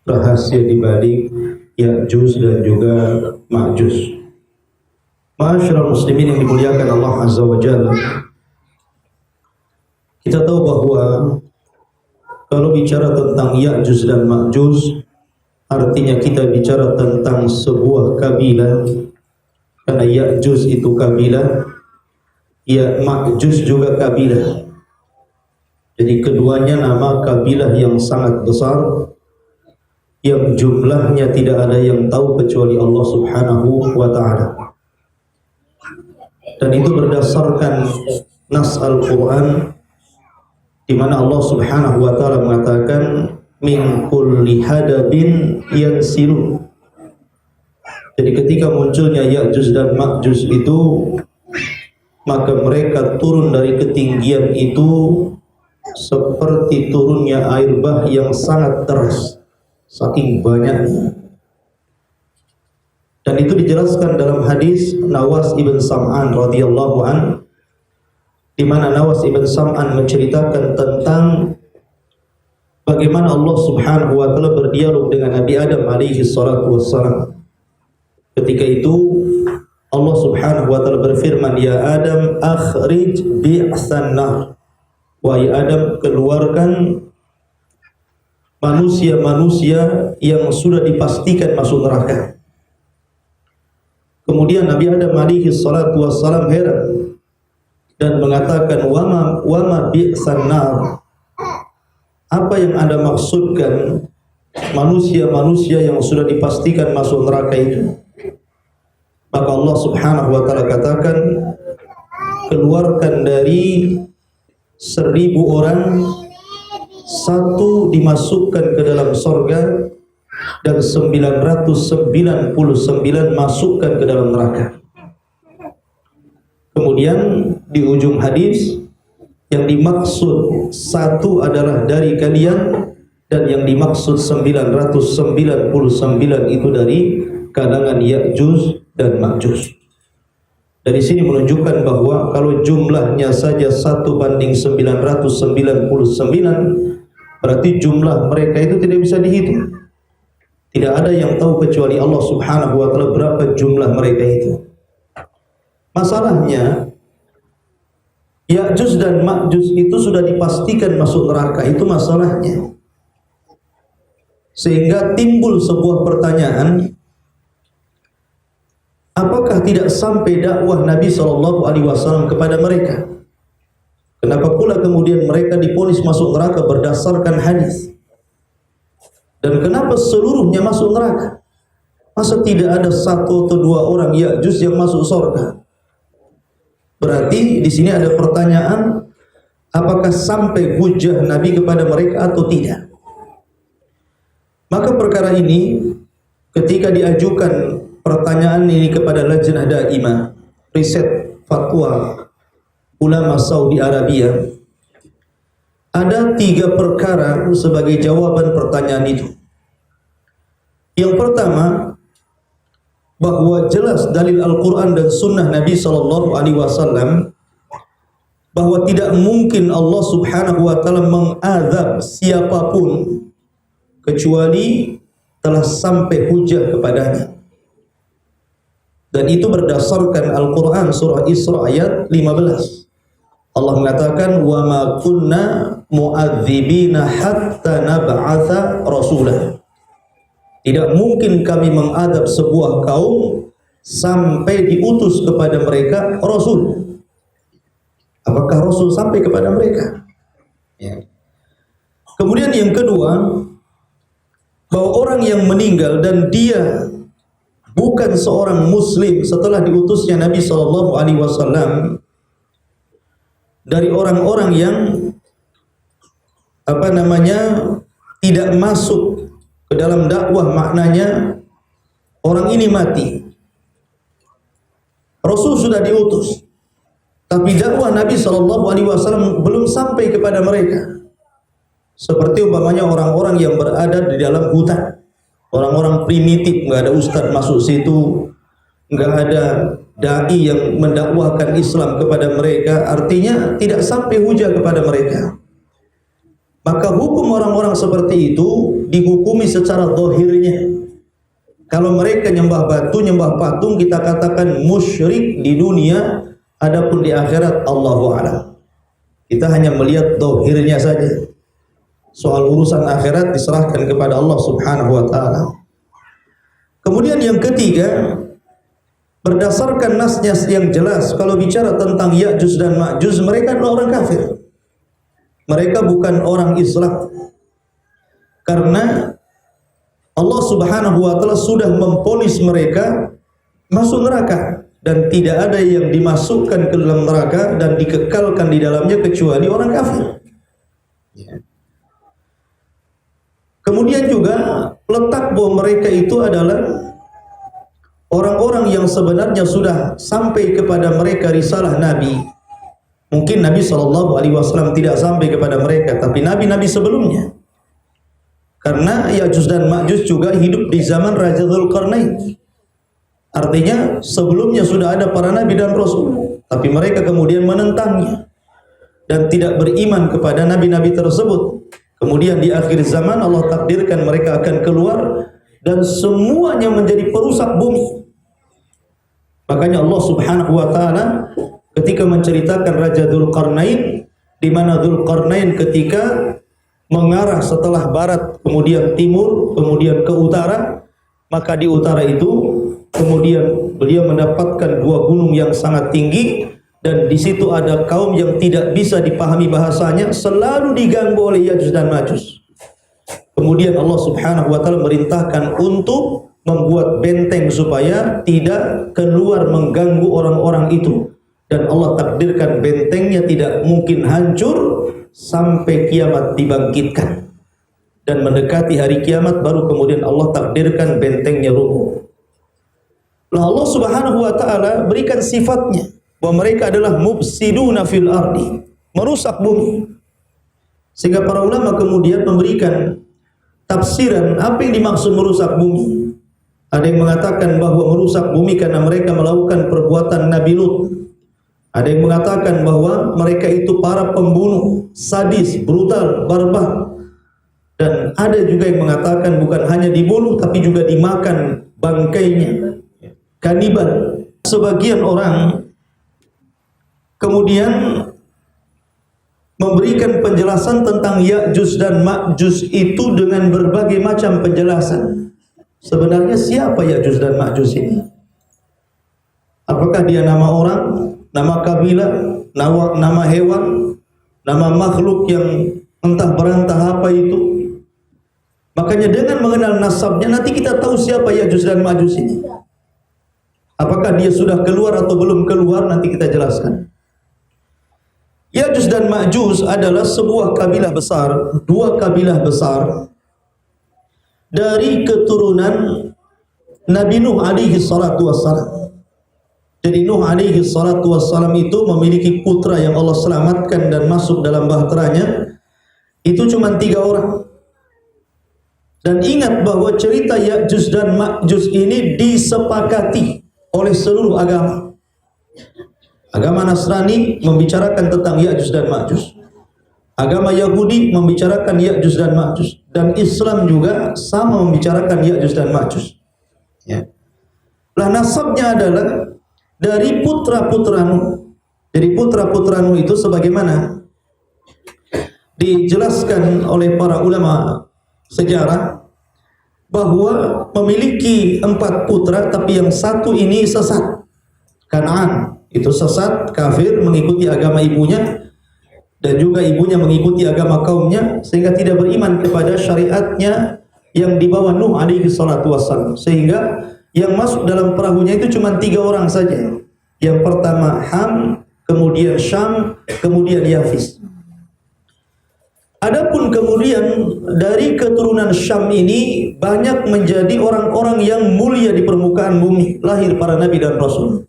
Rahasia dibalik Ya'juj dan juga Ma'juj. Ma'asyiral muslimin yang dimuliakan Allah Azza wa Jalla, kita tahu bahwa kalau bicara tentang Ya'juj dan Ma'juj, artinya kita bicara tentang sebuah kabilah. Karena Ya'juj itu kabilah, Ma'juj juga kabilah. Jadi keduanya nama kabilah yang sangat besar, yang jumlahnya tidak ada yang tahu kecuali Allah Subhanahu wa ta'ala. Dan itu berdasarkan nas Al-Quran, di mana Allah Subhanahu wa ta'ala mengatakan min kulli hadabin yansilu. Jadi ketika munculnya Ya'juj dan Ma'juj itu, maka mereka turun dari ketinggian itu seperti turunnya air bah yang sangat deras, saking banyaknya. Dan itu dijelaskan dalam hadis Nawas ibn Sam'an radhiyallahu an, di mana Nawas ibn Sam'an menceritakan tentang bagaimana Allah Subhanahu wa ta'ala berdialog dengan Nabi Adam alaihi salatu wassalam. Ketika itu Allah Subhanahu wa ta'ala berfirman, ya Adam akhrij bi'san nar, wahai Adam, keluarkan manusia-manusia yang sudah dipastikan masuk neraka. Kemudian Nabi Adam alaihi salatu wassalam heran dan mengatakan, wama bi'san nar, apa yang Anda maksudkan manusia-manusia yang sudah dipastikan masuk neraka itu? Maka Allah Subhanahu wa ta'ala katakan, keluarkan dari 1000 orang, 1 dimasukkan ke dalam sorga dan 999 masukkan ke dalam neraka. Kemudian di ujung hadis, yang dimaksud 1 adalah dari kalian, dan yang dimaksud 999 itu dari kalangan Ya'juj dan Ma'juj. Dari sini menunjukkan bahwa kalau jumlahnya saja 1:999, berarti jumlah mereka itu tidak bisa dihitung. Tidak ada yang tahu kecuali Allah Subhanahu wa ta'ala berapa jumlah mereka itu. Masalahnya, Ya'juj dan Ma'juj itu sudah dipastikan masuk neraka, itu masalahnya. Sehingga timbul sebuah pertanyaan, apakah tidak sampai dakwah Nabi SAW kepada mereka? Kenapa pula kemudian mereka diponis masuk neraka berdasarkan hadis? Dan kenapa seluruhnya masuk neraka? Masa tidak ada 1 atau 2 orang Ya'juj yang masuk surga? Berarti di sini ada pertanyaan, apakah sampai hujah Nabi kepada mereka atau tidak? Maka perkara ini ketika diajukan pertanyaan ini kepada Lajnah Daimah riset fatwa ulama Saudi Arabia, ada 3 perkara sebagai jawaban pertanyaan itu. Yang pertama, bahwa jelas dalil Al-Quran dan Sunnah Nabi SAW bahwa tidak mungkin Allah Subhanahu wa ta'ala mengazab siapapun kecuali telah sampai hujah kepadanya. Dan itu berdasarkan Al-Quran surah Isra ayat 15. Allah mengatakan, wa ma kunna mu'adzibina hatta nab'atha rasulah. Tidak mungkin kami mengadab sebuah kaum sampai diutus kepada mereka Rasul. Apakah Rasul sampai kepada mereka? Ya. Kemudian yang kedua, bahwa orang yang meninggal dan dia bukan seorang Muslim setelah diutusnya Nabi SAW dari orang-orang yang tidak masuk ke dalam dakwah, maknanya orang ini mati. Rasul sudah diutus, tapi dakwah Nabi SAW belum sampai kepada mereka. Seperti umpamanya orang-orang yang berada di dalam hutan, Orang-orang primitif, nggak ada ustadz masuk situ, nggak ada dai yang mendakwahkan Islam kepada mereka, artinya tidak sampai hujah kepada mereka. Maka hukum orang-orang seperti itu dihukumi secara zahirnya. Kalau mereka nyembah batu, nyembah patung, kita katakan musyrik di dunia, adapun di akhirat Allahu a'lam. Kita hanya melihat zahirnya saja. Soal urusan akhirat diserahkan kepada Allah Subhanahu wa taala. Kemudian yang ketiga, berdasarkan nasnya yang jelas, kalau bicara tentang Ya'juj dan Ma'juj, mereka adalah orang kafir. Mereka bukan orang Islam. Karena Allah Subhanahu wa taala sudah memponis mereka masuk neraka, dan tidak ada yang dimasukkan ke dalam neraka dan dikekalkan di dalamnya kecuali orang kafir. Kemudian juga letak bahwa mereka itu adalah orang-orang yang sebenarnya sudah sampai kepada mereka risalah Nabi. Mungkin Nabi SAW tidak sampai kepada mereka, tapi Nabi-Nabi sebelumnya. Karena Ya'juj dan Ma'juj juga hidup di zaman Raja Dzulqarnain. Artinya sebelumnya sudah ada para Nabi dan Rasul, tapi mereka kemudian menentangnya dan tidak beriman kepada Nabi-Nabi tersebut. Kemudian di akhir zaman Allah takdirkan mereka akan keluar dan semuanya menjadi perusak bumi. Makanya Allah Subhanahu wa taala ketika menceritakan Raja Dzulqarnain, di mana Dzulqarnain ketika mengarah setelah barat, kemudian timur, kemudian ke utara, maka di utara itu kemudian beliau mendapatkan dua gunung yang sangat tinggi, dan di situ ada kaum yang tidak bisa dipahami bahasanya, selalu diganggu oleh Ya'juj dan Ma'juj. Kemudian Allah Subhanahu wa taala merintahkan untuk membuat benteng supaya tidak keluar mengganggu orang-orang itu, dan Allah takdirkan bentengnya tidak mungkin hancur sampai kiamat dibangkitkan, dan mendekati hari kiamat baru kemudian Allah takdirkan bentengnya runtuh. Lah Allah Subhanahu wa taala berikan sifatnya bahwa mereka adalah mufsiduna fil ardi, merusak bumi. Sehingga para ulama kemudian memberikan tafsiran apa yang dimaksud merusak bumi. Ada yang mengatakan bahwa merusak bumi karena mereka melakukan perbuatan Nabi Lut. Ada yang mengatakan bahwa mereka itu para pembunuh, sadis, brutal, barbar. Dan ada juga yang mengatakan bukan hanya dibunuh tapi juga dimakan bangkainya, kanibal. Sebagian orang kemudian memberikan penjelasan tentang Ya'juj dan Ma'juj itu dengan berbagai macam penjelasan. Sebenarnya siapa Ya'juj dan Ma'juj ini? Apakah dia nama orang, nama kabilah, nama hewan, nama makhluk yang entah berantah apa itu? Makanya dengan mengenal nasabnya nanti kita tahu siapa Ya'juj dan Ma'juj ini. Apakah dia sudah keluar atau belum keluar, nanti kita jelaskan. Ya'juj dan Ma'juj adalah sebuah kabilah besar, dua kabilah besar dari keturunan Nabi Nuh alaihi salatu wassalam. Jadi Nuh alaihi salatu wassalam itu memiliki putra yang Allah selamatkan dan masuk dalam bahteranya, itu cuma 3 orang. Dan ingat bahwa cerita Ya'juj dan Ma'juj ini disepakati oleh seluruh agama. Agama Nasrani membicarakan tentang Ya'juj dan Ma'juj. Agama Yahudi membicarakan Ya'juj dan Ma'juj. Dan Islam juga sama membicarakan Ya'juj dan Ma'juj. Ya. Lah nasabnya adalah dari putra-putra Nuh. Jadi putra-putra Nuh itu sebagaimana dijelaskan oleh para ulama sejarah, bahwa memiliki 4 putra, tapi yang satu ini sesat. Kan'an itu sesat, kafir, mengikuti agama ibunya, dan juga ibunya mengikuti agama kaumnya, sehingga tidak beriman kepada syariatnya yang dibawa Nuh alaihi salatu wassalam. Sehingga yang masuk dalam perahunya itu cuma 3 orang saja. Yang pertama Ham, kemudian Syam, kemudian Yafis. Adapun kemudian dari keturunan Syam ini banyak menjadi orang-orang yang mulia di permukaan bumi, lahir para nabi dan rasul.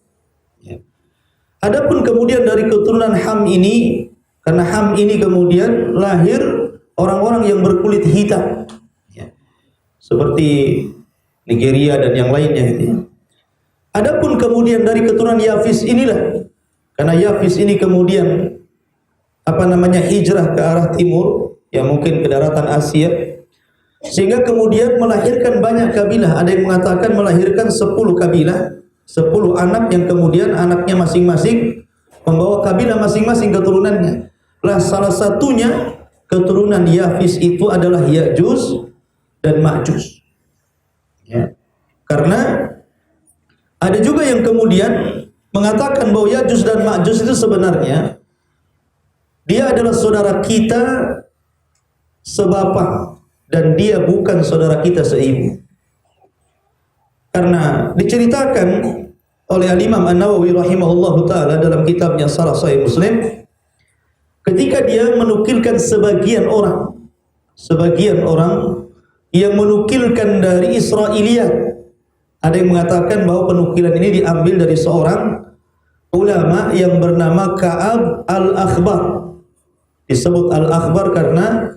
Adapun kemudian dari keturunan Ham ini, karena Ham ini kemudian lahir orang-orang yang berkulit hitam. seperti Nigeria dan yang lainnya gitu ya. Adapun kemudian dari keturunan Yafis inilah, karena Yafis ini kemudian hijrah ke arah timur, ya mungkin ke daratan Asia, sehingga kemudian melahirkan banyak kabilah. Ada yang mengatakan melahirkan 10 kabilah, 10 anak yang kemudian anaknya masing-masing membawa kabilah masing-masing keturunannya. Lah salah satunya keturunan Yafis itu adalah Ya'juj dan Ma'juj. Ya. Karena ada juga yang kemudian mengatakan bahwa Ya'juj dan Ma'juj itu sebenarnya dia adalah saudara kita sebapak dan dia bukan saudara kita seibu. Karena diceritakan oleh Al-Imam An-Nawawi rahimahullahu taala dalam kitabnya Syarah Sahih Muslim, ketika dia menukilkan sebagian orang yang menukilkan dari Israiliyat. Ada yang mengatakan bahwa penukilan ini diambil dari seorang ulama yang bernama Ka'ab Al-Akhbar. Disebut Al-Akhbar karena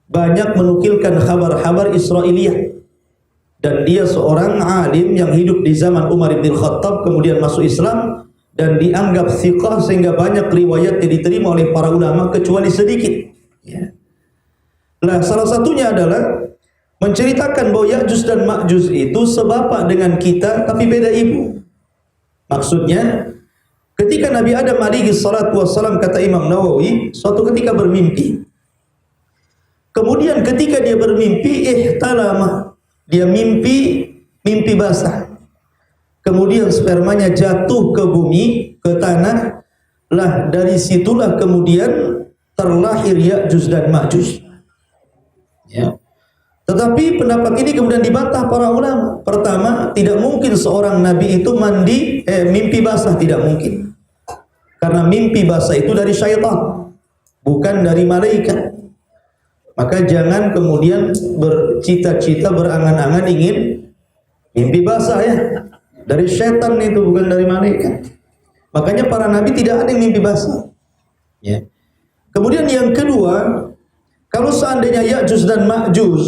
banyak menukilkan kabar-kabar Israiliyah. Dan dia seorang alim yang hidup di zaman Umar bin Khattab, kemudian masuk Islam dan dianggap thiqah sehingga banyak riwayat yang diterima oleh para ulama kecuali sedikit. Ya. Nah, salah satunya adalah menceritakan bahwa Ya'juj dan Ma'juj itu sebapak dengan kita tapi beda ibu. Maksudnya, ketika Nabi Adam alaihi salatu wassalam, kata Imam Nawawi, suatu ketika bermimpi. Kemudian ketika dia bermimpi, ihtalama, dia mimpi basah. Kemudian spermanya jatuh ke bumi, ke tanah. Lah dari situlah kemudian terlahir Ya'juj dan Ma'juj. Ya. Tetapi pendapat ini kemudian dibantah para ulama. Pertama, tidak mungkin seorang nabi itu mimpi basah, tidak mungkin. Karena mimpi basah itu dari syaitan, bukan dari malaikat. Maka jangan kemudian bercita-cita, berangan-angan ingin mimpi basah ya. Dari syaitan itu, bukan dari malaikat. Makanya para nabi tidak ada yang mimpi basah. Ya. Kemudian yang kedua, kalau seandainya Ya'juj dan Ma'juj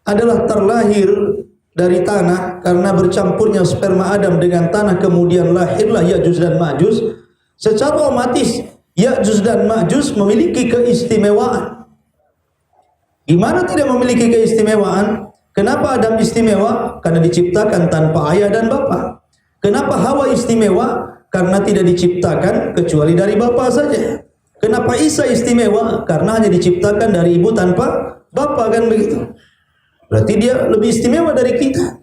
adalah terlahir dari tanah karena bercampurnya sperma Adam dengan tanah, kemudian lahirlah Ya'juj dan Ma'juj, secara otomatis Ya'juj dan Ma'juj memiliki keistimewaan. Gimana tidak memiliki keistimewaan? Kenapa Adam istimewa? Karena diciptakan tanpa ayah dan bapa. Kenapa Hawa istimewa? Karena tidak diciptakan kecuali dari bapa saja. Kenapa Isa istimewa? Karena hanya diciptakan dari ibu tanpa bapa, kan begitu. Berarti dia lebih istimewa dari kita.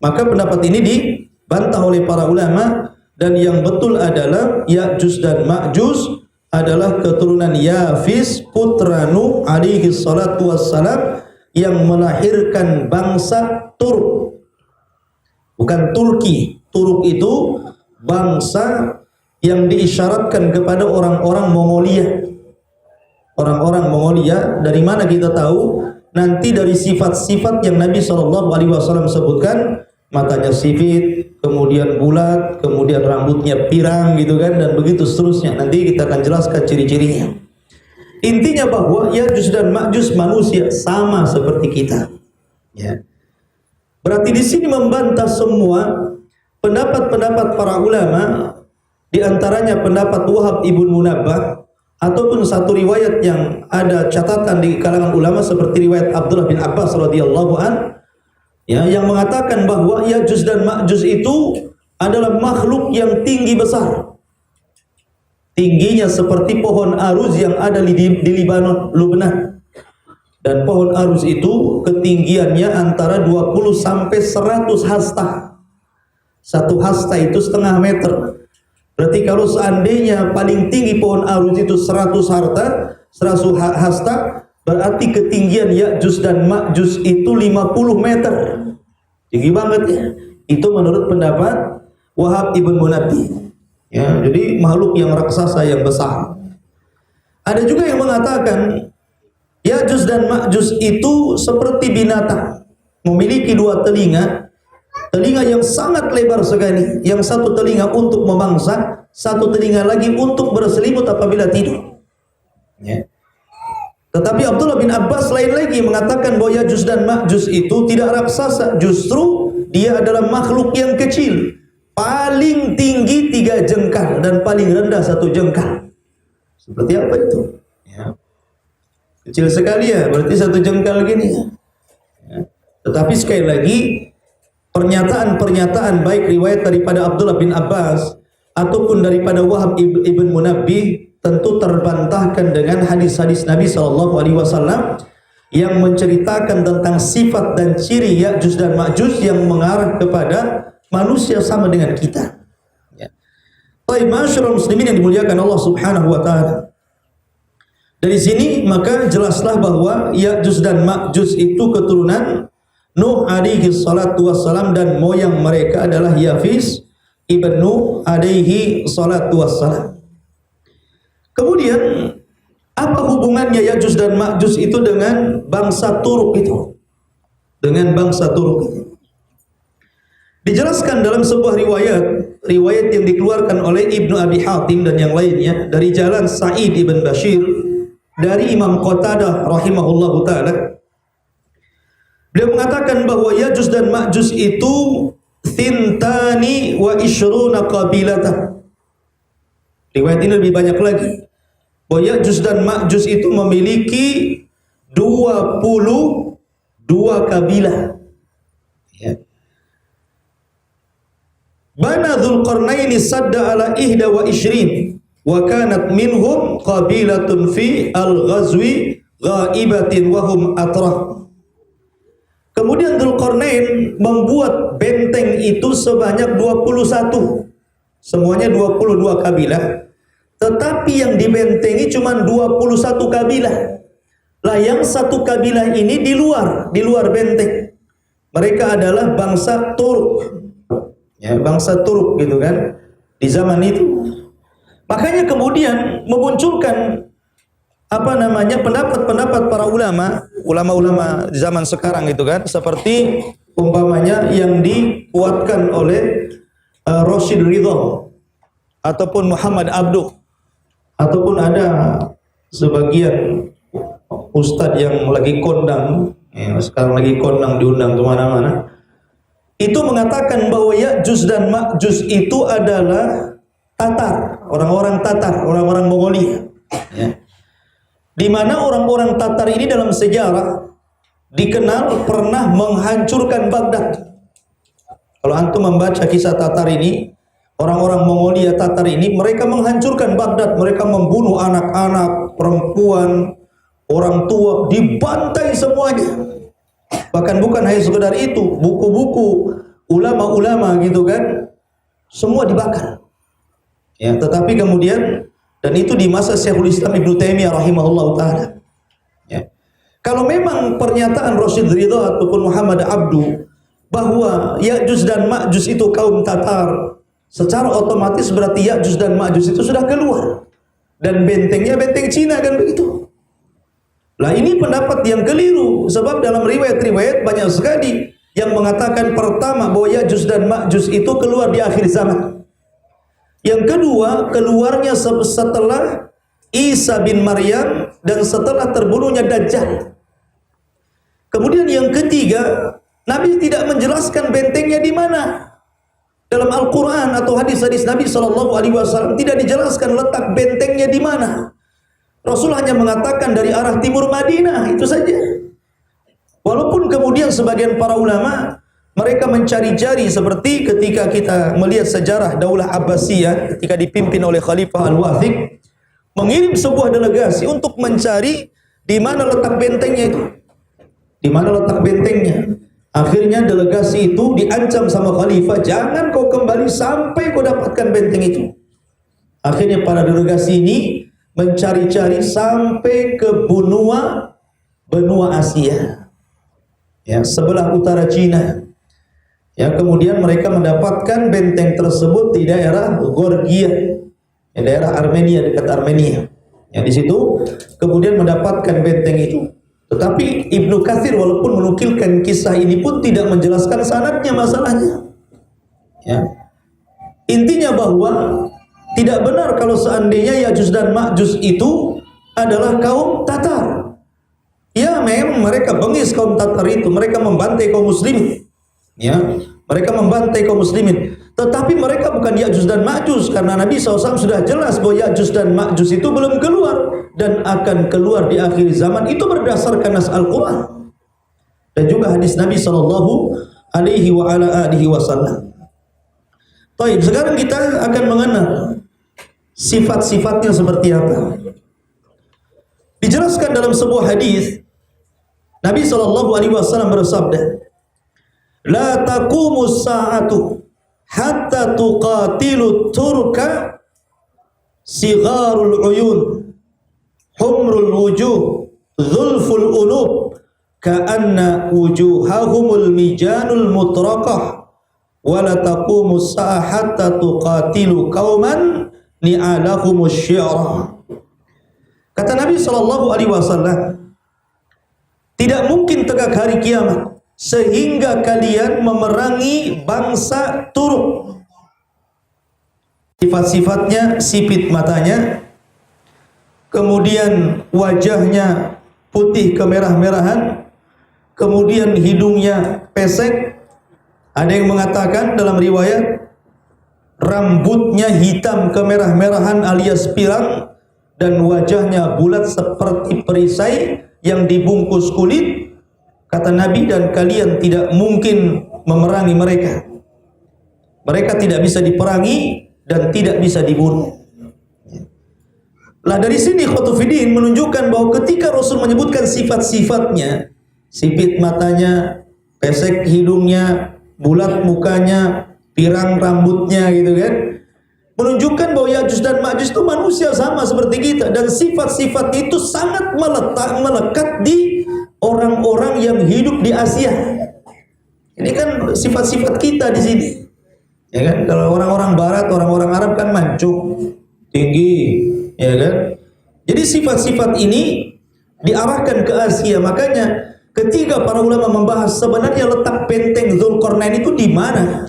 Maka pendapat ini dibantah oleh para ulama, dan yang betul adalah Ya'juj dan Ma'juj adalah keturunan Yafis putra Nuh alaihi salatu wassalam yang melahirkan bangsa Turk. Bukan Turki. Turk itu bangsa yang diisyaratkan kepada orang-orang Mongolia. Orang-orang Mongolia, dari mana kita tahu? Nanti dari sifat-sifat yang Nabi SAW sebutkan, matanya sipit, kemudian bulat, kemudian rambutnya pirang gitu kan, dan begitu seterusnya. Nanti kita akan jelaskan ciri-cirinya. Intinya bahwa Ya'juj dan Ma'juj manusia sama seperti kita. Ya. Berarti di sini membantah semua pendapat-pendapat para ulama, di antaranya pendapat Wahab ibn Munabbah, ataupun satu riwayat yang ada catatan di kalangan ulama seperti riwayat Abdullah bin Abbas radhiyallahu an, ya, yang mengatakan bahwa Ya'juj dan Ma'juj itu adalah makhluk yang tinggi besar. Tingginya seperti pohon aruz yang ada di Libanon, Lubnan. Dan pohon aruz itu ketinggiannya antara 20 sampai 100 hasta. Satu hasta itu setengah meter. Berarti kalau seandainya paling tinggi pohon aruz itu 100 hasta, berarti ketinggian Ya'juj dan Ma'juj itu 50 meter. Tinggi banget ya. Itu menurut pendapat Wahab ibn Munabbih. Ya, jadi makhluk yang raksasa yang besar. Ada juga yang mengatakan Ya'juj dan Ma'juj itu seperti binatang, memiliki 2 telinga. Telinga yang sangat lebar sekali, yang satu telinga untuk memangsa, satu telinga lagi untuk berselimut apabila tidur. Ya. Tetapi Abdullah bin Abbas lain lagi mengatakan bahwa Ya'juj dan Ma'juj itu tidak raksasa, justru dia adalah makhluk yang kecil, paling tinggi 3 jengkal dan paling rendah 1 jengkal. Seperti apa itu? Ya. Kecil sekali ya, berarti 1 jengkal gini. Ya. Tetapi sekali lagi, pernyataan-pernyataan baik riwayat daripada Abdullah bin Abbas ataupun daripada Wahab ibn Munabbih tentu terbantahkan dengan hadis-hadis Nabi SAW yang menceritakan tentang sifat dan ciri Ya'juj dan Ma'juj yang mengarah kepada manusia sama dengan kita. Ya. Baik, masyarul muslimin yang dimuliakan Allah Subhanahu wa taala. Dari sini maka jelaslah bahwa Ya'juj dan Ma'juj itu keturunan Nuh alaihi salatu wassalam, dan moyang mereka adalah Yafis ibn Nuh alaihi salatu wassalam. Kemudian apa hubungannya Ya'juj dan Ma'juj itu dengan bangsa Turuk itu? Dengan bangsa Turuk itu. Dijelaskan dalam sebuah riwayat yang dikeluarkan oleh Ibnu Abi Hatim dan yang lainnya dari jalan Sa'id ibn Bashir dari Imam Qatadah rahimahullahu taala. Beliau mengatakan bahwa Ya'juj dan Ma'juj itu thintani wa ishruna qabilatan. Riwayat ini lebih banyak lagi. Bahwa Ya'juj dan Ma'juj itu memiliki 22 kabilah. Ya. Bana Dzulqarnaini sadda ala ihda wa ishrin wa kanat minhum qabilatun fi al-ghazwi ghaibatin wa hum atrah. Kemudian Dzulqarnain membuat benteng itu sebanyak 21. Semuanya 22 kabilah. Tetapi yang dibentengi cuma 21 kabilah. Lah yang 1 kabilah ini di luar benteng. Mereka adalah bangsa Turuk. Ya, bangsa Turuk gitu kan. Di zaman itu. Makanya kemudian memunculkan pendapat-pendapat para ulama di zaman sekarang itu kan, seperti umpamanya yang dikuatkan oleh Rashid Ridha ataupun Muhammad Abduh, ataupun ada sebagian ustadz yang lagi kondang, ya, sekarang lagi kondang diundang kemana-mana, itu mengatakan bahwa Ya'juj dan Ma'juj itu adalah Tatar, orang-orang Tatar, orang-orang Mongolia, ya. Di mana orang-orang Tatar ini dalam sejarah dikenal pernah menghancurkan Baghdad. Kalau antum membaca kisah Tatar ini, orang-orang Mongolia Tatar ini, mereka menghancurkan Baghdad, mereka membunuh anak-anak, perempuan, orang tua, dibantai semuanya. Bahkan bukan hanya sekedar itu, buku-buku ulama-ulama gitu kan, semua dibakar. Ya, tetapi kemudian, dan itu di masa Syekhul Islam Ibnu Taimiyah rahimahullahu taala. Ya. Kalau memang pernyataan Rashid Ridha ataupun Muhammad Abduh bahwa Ya'juj dan Ma'juj itu kaum Tatar, secara otomatis berarti Ya'juj dan Ma'juj itu sudah keluar. Dan bentengnya benteng Cina kan begitu. Lah ini pendapat yang keliru, sebab dalam riwayat-riwayat banyak sekali yang mengatakan pertama bahwa Ya'juj dan Ma'juj itu keluar di akhir zaman. Yang kedua, keluarnya setelah Isa bin Maryam dan setelah terbunuhnya Dajjal. Kemudian yang ketiga, Nabi tidak menjelaskan bentengnya di mana. Dalam Al-Quran atau hadis-hadis Nabi SAW tidak dijelaskan letak bentengnya di mana. Rasul hanya mengatakan dari arah timur Madinah, itu saja. Walaupun kemudian sebagian para ulama mereka mencari-cari, seperti ketika kita melihat sejarah Daulah Abbasiyah ketika dipimpin oleh Khalifah Al-Wathiq, mengirim sebuah delegasi untuk mencari di mana letak bentengnya itu. Di mana letak bentengnya. Akhirnya delegasi itu diancam sama Khalifah, jangan kau kembali sampai kau dapatkan benteng itu. Akhirnya para delegasi ini mencari-cari sampai ke benua Asia. Ya, sebelah utara Cina. Ya, kemudian mereka mendapatkan benteng tersebut di daerah Georgia, ya, daerah Armenia, dekat Armenia. Ya, di situ kemudian mendapatkan benteng itu. Tetapi Ibnu Katsir walaupun menukilkan kisah ini pun tidak menjelaskan sanadnya masalahnya. Ya. Intinya bahwa tidak benar kalau seandainya Ya'juj dan Ma'juj itu adalah kaum Tatar. Ya, memang mereka bengis kaum Tatar itu, mereka membantai kaum muslimin. Ya, mereka membantai kaum muslimin. Tetapi mereka bukan Ya'juj dan Ma'juj, karena Nabi SAW sudah jelas bahwa Ya'juj dan Ma'juj itu belum keluar dan akan keluar di akhir zaman. Itu berdasarkan nas Al-Quran dan juga hadis Nabi SAW. Baik, sekarang kita akan mengenal sifat-sifatnya seperti apa. Dijelaskan dalam sebuah hadis, Nabi SAW bersabda, "La taqumus sa'atu hatta tuqatilu turka sigharul uyun humrul wujuh dhulful ulub ka'anna wujuhahumul mijanul mutraqah wa la taqumus sa'a hatta tuqatilu qauman ni'alahumus syi'rah." Kata Nabi SAW, tidak mungkin tegak hari kiamat sehingga kalian memerangi bangsa Turuk. Sifat-sifatnya sipit matanya, kemudian wajahnya putih kemerah-merahan, kemudian hidungnya pesek. Ada yang mengatakan dalam riwayat rambutnya hitam kemerah-merahan alias pirang, dan wajahnya bulat seperti perisai yang dibungkus kulit. Kata Nabi, dan kalian tidak mungkin memerangi mereka. Mereka tidak bisa diperangi dan tidak bisa dibunuh. Lah dari sini Khotufidin menunjukkan bahwa ketika Rasul menyebutkan sifat-sifatnya, sipit matanya, pesek hidungnya, bulat mukanya, pirang rambutnya gitu kan, menunjukkan bahwa Ya'juj dan Ma'juj itu manusia sama seperti kita, dan sifat-sifat itu sangat melekat di orang-orang yang hidup di Asia. Ini kan sifat-sifat kita di sini. Ya kan? Kalau orang-orang barat, orang-orang Arab kan mancung, tinggi, ya kan? Jadi sifat-sifat ini diarahkan ke Asia. Makanya ketika para ulama membahas sebenarnya letak benteng Dzulqarnain itu di mana?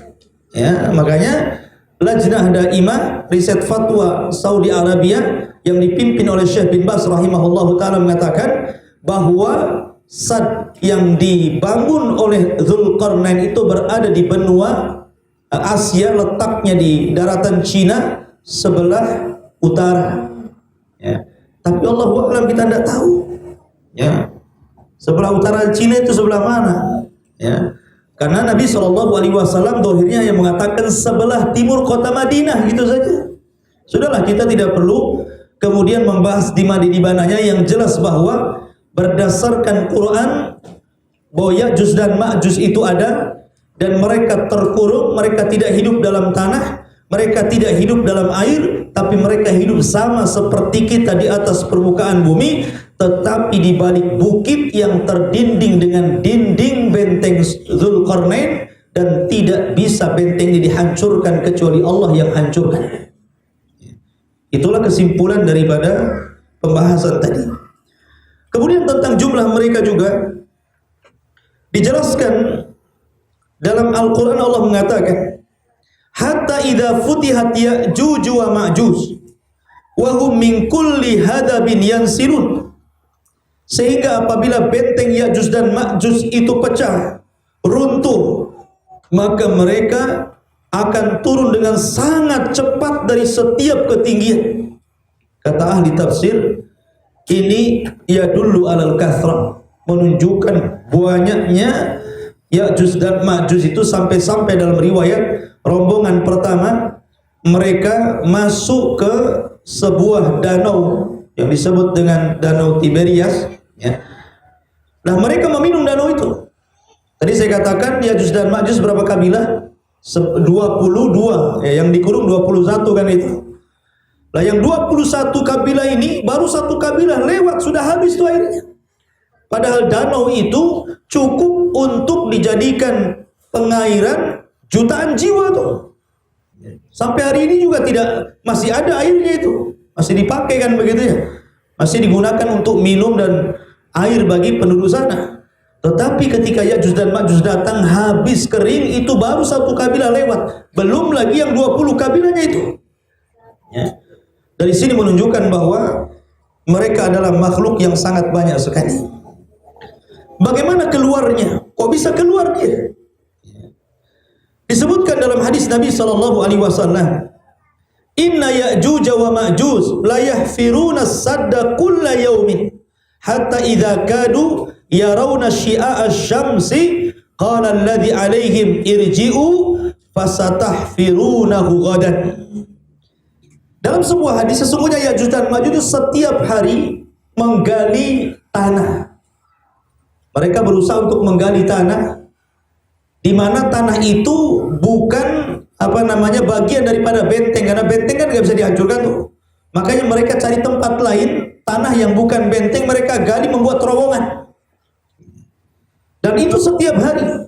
Ya, makanya Lajnah Daimah Riset Fatwa Saudi Arabia yang dipimpin oleh Syekh bin Baz rahimahullahu taala mengatakan bahwa sad yang dibangun oleh Dzulqarnain itu berada di benua Asia, letaknya di daratan Cina sebelah utara. Ya. Tapi Allahu a'lam, kita tidak tahu. Ya. Sebelah utara Cina itu sebelah mana? Ya. Karena Nabi SAW dohirnya yang mengatakan sebelah timur kota Madinah, gitu saja. Sudahlah, kita tidak perlu kemudian membahas di mananya, yang jelas bahwa berdasarkan Quran bahwa Ya'juj dan Ma'juj itu ada, dan mereka terkurung, mereka tidak hidup dalam tanah, mereka tidak hidup dalam air, tapi mereka hidup sama seperti kita di atas permukaan bumi, tetapi di balik bukit yang terdinding dengan dinding benteng Dzulqarnain, dan tidak bisa benteng ini dihancurkan kecuali Allah yang hancurkan. Itulah kesimpulan daripada pembahasan tadi. Kemudian tentang jumlah mereka juga dijelaskan dalam Al-Quran. Allah mengatakan, hatta idza futihat Ya'juj wa Ma'juj wa hum min kulli hadabin yansilun, sehingga apabila benteng Ya'juj dan Ma'juj itu pecah, runtuh, maka mereka akan turun dengan sangat cepat dari setiap ketinggian. Kata ahli tafsir, ini yadullu alal kathrah, menunjukkan banyaknya Ya'juj dan Ma'juj itu, sampai-sampai dalam riwayat rombongan pertama mereka masuk ke sebuah danau yang disebut dengan Danau Tiberias, ya. Nah, mereka meminum danau itu. Tadi saya katakan Ya'juj dan Ma'juj berapa kabilah? 22, ya, yang dikurung 21 kan itu. Lah yang 21 kabilah ini baru satu kabilah lewat sudah habis tuh airnya. Padahal danau itu cukup untuk dijadikan pengairan jutaan jiwa tuh. Sampai hari ini juga masih ada airnya itu. Masih dipakai kan begitu ya. Masih digunakan untuk minum dan air bagi penduduk sana. Tetapi ketika Ya'juj dan Ma'juj datang habis kering, itu baru satu kabilah lewat. Belum lagi yang 20 kabilahnya itu. Ya. Dari sini menunjukkan bahwa mereka adalah makhluk yang sangat banyak sekali. Bagaimana keluarnya? Kok bisa keluar dia? Disebutkan dalam hadis Nabi sallallahu alaihi wasallam, "Inna Ya'juj wa Ma'juj la yahfiruna as-sadda kulla yawmin hatta idza kadu yarawna syi'a asy-syamsi qala alladhi 'alaihim irji'u fasatahfirunahu ghadan." Dalam sebuah hadis, sesungguhnya Ya'juj dan Ma'juj setiap hari menggali tanah. Mereka berusaha untuk menggali tanah, di mana tanah itu bukan bagian daripada benteng, karena benteng kan nggak bisa dihancurkan tuh. Makanya mereka cari tempat lain, tanah yang bukan benteng, mereka gali membuat terowongan. Dan itu setiap hari.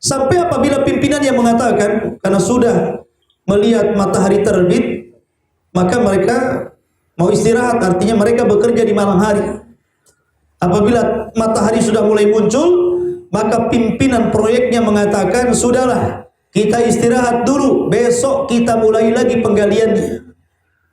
Sampai apabila pimpinan yang mengatakan, karena sudah melihat matahari terbit, maka mereka mau istirahat, artinya mereka bekerja di malam hari. Apabila matahari sudah mulai muncul, maka pimpinan proyeknya mengatakan, sudahlah, kita istirahat dulu, besok kita mulai lagi penggaliannya.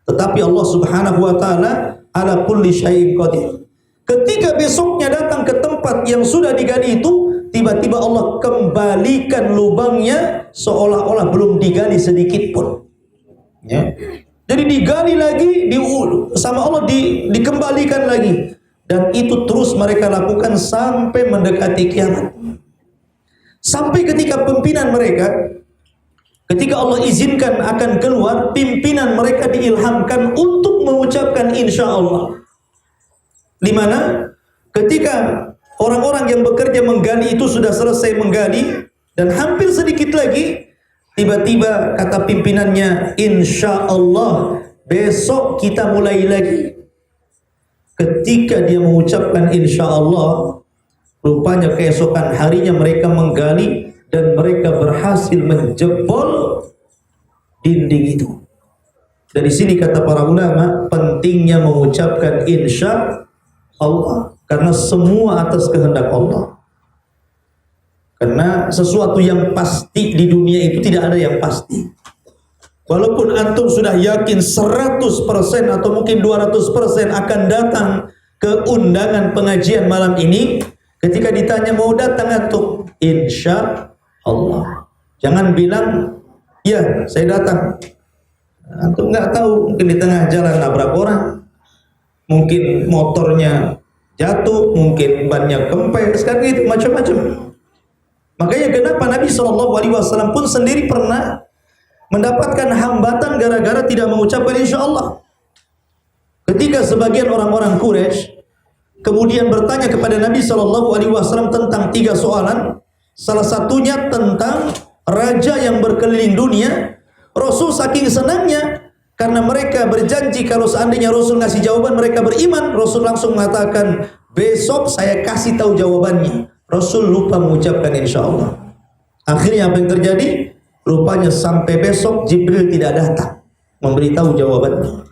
Tetapi Allah Subhanahu wa taala ala kulli syai'in qadir. Ketika besoknya datang ke tempat yang sudah digali itu, tiba-tiba Allah kembalikan lubangnya seolah-olah belum digali sedikit pun. Ya. Jadi digali lagi, sama Allah dikembalikan lagi. Dan itu terus mereka lakukan sampai mendekati kiamat. Sampai ketika pimpinan mereka, ketika Allah izinkan akan keluar, pimpinan mereka diilhamkan untuk mengucapkan insya Allah. Di mana ketika orang-orang yang bekerja menggali itu sudah selesai menggali, dan hampir sedikit lagi, tiba-tiba kata pimpinannya, insya Allah besok kita mulai lagi. Ketika dia mengucapkan insya Allah, rupanya keesokan harinya mereka menggali dan mereka berhasil menjebol dinding itu. Dari sini kata para ulama, pentingnya mengucapkan insya Allah, karena semua atas kehendak Allah. Karena sesuatu yang pasti di dunia itu tidak ada yang pasti. Walaupun antum sudah yakin 100% atau mungkin 200% akan datang ke undangan pengajian malam ini, ketika ditanya mau datang antum, insya Allah. Jangan bilang, ya saya datang. Antum nggak tahu, mungkin di tengah jalan nabrak orang, mungkin motornya jatuh, mungkin bannya kempes, kan gitu, macam-macam. Makanya kenapa Nabi SAW pun sendiri pernah mendapatkan hambatan gara-gara tidak mengucapkan insya Allah. Ketika sebagian orang-orang Quraisy kemudian bertanya kepada Nabi SAW tentang 3 soalan, salah satunya tentang raja yang berkeliling dunia. Rasul saking senangnya, karena mereka berjanji kalau seandainya Rasul ngasih jawaban mereka beriman, Rasul langsung mengatakan, besok saya kasih tahu jawabannya. Rasul lupa mengucapkan insya Allah. Akhirnya apa yang terjadi? Rupanya sampai besok Jibril tidak datang memberitahu jawabannya.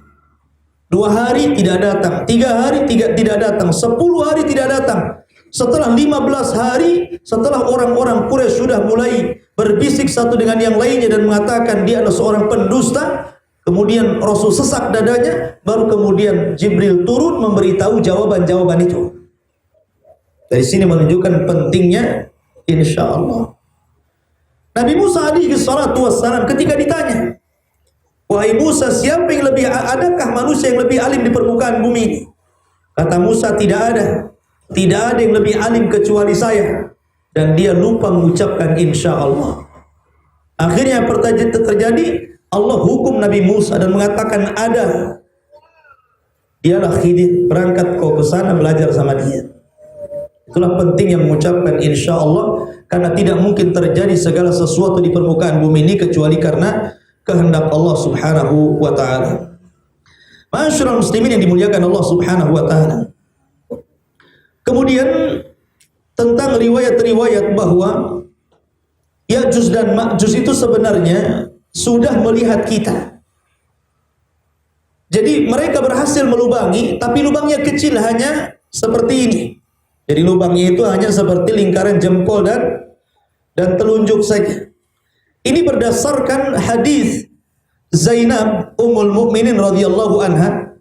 2 hari tidak datang, 3 hari tidak datang, 10 hari tidak datang. Setelah 15 hari, setelah orang-orang Quraisy sudah mulai berbisik satu dengan yang lainnya dan mengatakan dia adalah seorang pendusta, kemudian Rasul sesak dadanya, baru kemudian Jibril turun memberitahu jawaban-jawaban itu. Dari sini menunjukkan pentingnya insya Allah. Nabi Musa alaihi salatu wassalam ketika ditanya, wahai Musa, siapa yang lebih, adakah manusia yang lebih alim di permukaan bumi ini? Kata Musa, tidak ada. Tidak ada yang lebih alim kecuali saya. Dan dia lupa mengucapkan insya Allah. Akhirnya terjadi, Allah hukum Nabi Musa dan mengatakan ada. Dialah Khidir, berangkat kau ke sana belajar sama dia. Itulah pentingnya mengucapkan insya Allah, karena tidak mungkin terjadi segala sesuatu di permukaan bumi ini kecuali karena kehendak Allah Subhanahu wa ta'ala. Ma'asyiral muslimin yang dimuliakan Allah Subhanahu wa ta'ala. Kemudian tentang riwayat-riwayat bahwa Ya'juj dan Ma'juj itu sebenarnya sudah melihat kita. Jadi mereka berhasil melubangi, tapi lubangnya kecil, hanya seperti ini. Jadi lubangnya itu hanya seperti lingkaran jempol dan telunjuk saja. Ini berdasarkan hadis Zainab Ummul Mukminin radhiyallahu anha.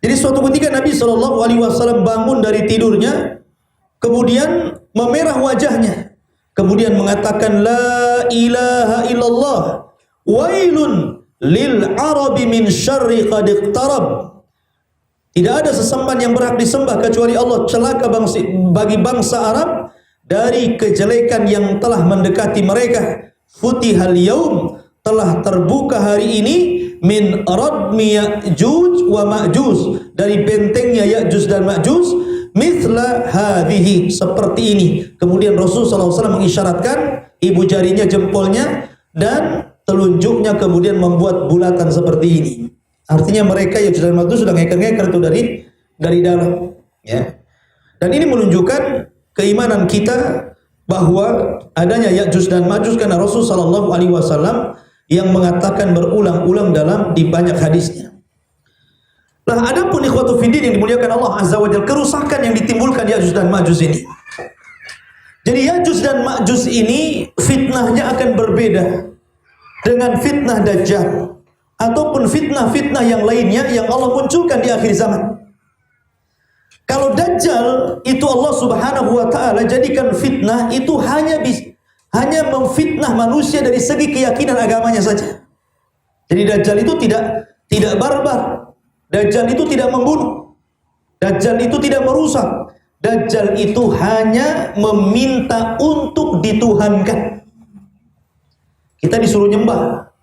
Jadi suatu ketika Nabi SAW bangun dari tidurnya, kemudian memerah wajahnya, kemudian mengatakan la ilaha illallah wailun lil arabi min syarri qad iqtarab. Tidak ada sesembahan yang berhak disembah kecuali Allah, celaka bagi bangsa Arab dari kejelekan yang telah mendekati mereka. Futihal yaum, telah terbuka hari ini, min radmi Ya'juj wa Ma'juj, dari bentengnya Ya'juj dan Ma'juj, mithla hadhihi, seperti ini. Kemudian Rasulullah SAW mengisyaratkan ibu jarinya, jempolnya, dan telunjuknya kemudian membuat bulatan seperti ini. Artinya mereka Ya'juj dan Ma'juj sudah ngeker-ngeker itu dari dalam, ya. Dan ini menunjukkan keimanan kita bahwa adanya Ya'juj dan Ma'juj, karena Rasul sallallahu alaihi wasallam yang mengatakan berulang-ulang di banyak hadisnya. Nah, adapun ikhwatu fiddin yang dimuliakan Allah Azza wa Jalla, kerusakan yang ditimbulkan Ya'juj dan Ma'juj ini. Jadi Ya'juj dan Ma'juj ini fitnahnya akan berbeda dengan fitnah Dajjal ataupun fitnah-fitnah yang lainnya yang Allah munculkan di akhir zaman. Kalau Dajjal itu Allah Subhanahu wa taala jadikan fitnah itu hanya memfitnah manusia dari segi keyakinan agamanya saja. Jadi Dajjal itu tidak barbar. Dajjal itu tidak membunuh. Dajjal itu tidak merusak. Dajjal itu hanya meminta untuk dituhankan. Kita disuruh nyembah.